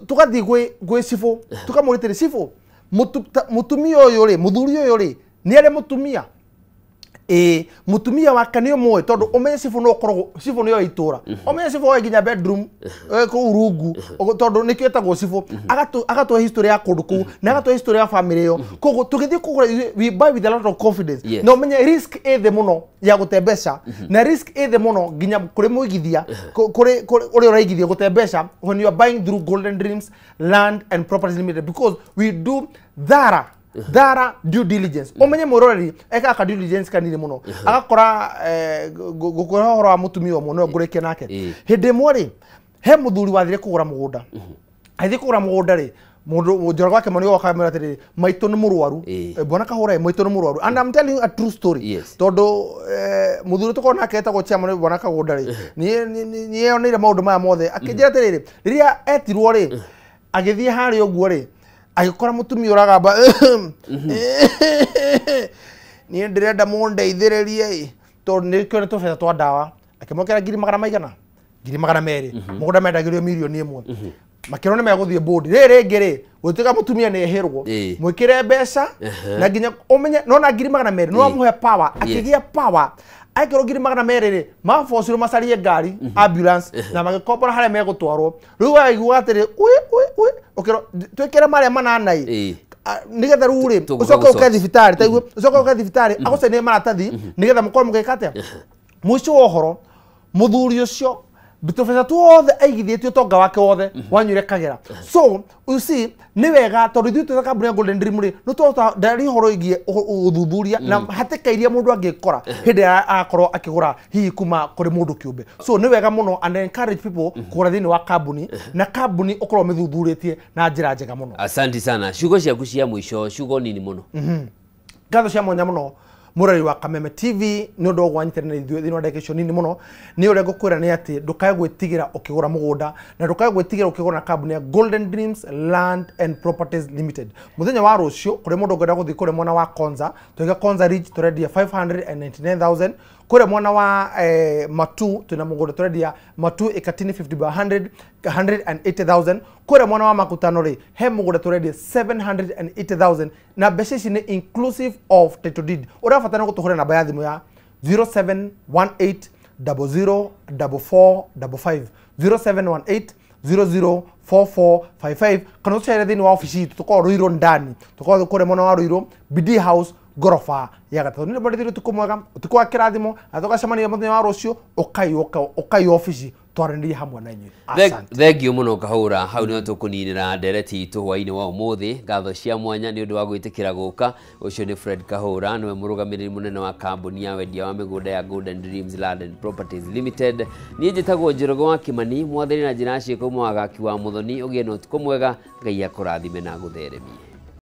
S15: tugathi gwi cifo tukamuritire cifo mutumia uyu ri muthuri uyu ri ni ari mutumia mutumia wake ni umwe tondu umenye cifo no korwo cifo ni yo itura umenye cifo wa ginya bedroom ku urungu tondu ni kietagwo cifo agatu history ya kundu ku na agatu history ya family yo kogo tugithi kugura we buy with a lot of confidence no umenye risk the muno ya gutembeca na risk the muno ginya kuri muigithia kuri uri uraigithia gutembeca when you are buying through Golden Dreams Land and Properties Limited because we do thorough due diligence. Omenye morori eka due diligence kanini muno agakora gukora horo wa mutumia omwe no ngureke nake hindi mwori he muthuri wathire kugura mugunda athi kugura mugunda ri mundu njoro gwake mani woka kamera atiri maito ni murwaru bona kahora maito ni murwaru and I'm telling you a true story tondu muthuri tukona aketa go chia mani bona kagunda ri ni yonire maundu maya mothe akijira atiriri riria etirwo ri agithie hari oguo ri agikora mutumia uragamba ni ndirenda mundeithiririe tondu ni kyo tubeta twa ndawa akimokera ngiri magana maigana ngiri magana meri mugunda mendagirio milioni 1 makirone meguthie board riri ngiri gutika mutumia ni ehirwo mwikire mbeca na nginya umenye nona ngiri magana meri no amuhe power akigia power aikiro ngiri magana meri ri mafociro macarie ngari ambulance na magikombora hare megutwarwo riu aigua atiri okero twekere maria mananai nigetha ruri ucoka ukathibitari taiguo ucoka ukathibitari agocene maratathi nigetha mukoro mugekate mwico wohoro muthuri ucio bitofesa tuothe aigithitio tonga wake wothe wanyure kagera so you see ni wega tondu ithu tuka kambuni ya Golden Dream ri no tota ndari horo igie uthuthuria na hatikairia mundu angikora hindi akorwo akigura hihi kuma kuri mundu kiumbe so ni wega muno and encourage people kugura thini wa kambuni na kambuni ukorwo mithuthuritie na njira njega muno. Asante sana. Shugo ciaku cia mwisho shugo nini muno ngatho cia mwanya muno murari wa Kameme TV ni undu gwanyitira na ithuĩ thĩinĩ wa ndagĩka nini muno ni ũrĩa ngũkwĩra nĩ atĩ ndũkae gwĩtigĩra ũkĩgũra mũgũnda na ndũkae gwĩtigĩra ũkĩgũra na kambuni ya Golden Dreams Land and Properties Limited. Mũthenya wa rũciũ kũrĩ mũndũ ũngĩenda gũthiĩ kũrĩ mwena wa Konza tũiga Konza Ridge tũrendia 599,000 kũrĩ mwena wa Matu tuna mũgũnda tũrendia Matu ikatini 50 by 180,000 kũrĩ mwena wa Makutano rĩ he mũgũnda tũrendia 780,000 na mbeca ici nĩ inclusive of title deed. Ũrabatara gũtũhũrĩra namba ya thimũ ya 0718004455 0718004455 kana ucere thini wa ofisi tuko Ruiru ndani tuko kure mwena wa Ruiru BD House gorofa ya gatatu ni bado tukumwega tukwa kirathimo atokacemania muthenya wa rucio ukai ofisi twarendia hamwe na inyuĩ. Thengiũ mũno Kahũra hau nĩho tũkũninĩra ndereti itũ hwainĩ wa ũmũthĩ ngatho cia mwanya nĩ ũndũ wa gwĩtĩkĩra gũka. Ũcio nĩ Fred Kahũra nĩwe mũrũgamĩrĩri mũnene wa kambuni ya wendia wa mĩgũnda ya Golden Dreams Land and Properties Limited. Niĩ njĩtagwo Njoroge wa Kĩmani mwathani na njĩra ciĩko ũmwe wa gaki wa Mũthoni ũgĩe na ũtukũ mwega Ngai akũrathime na gũtheremie.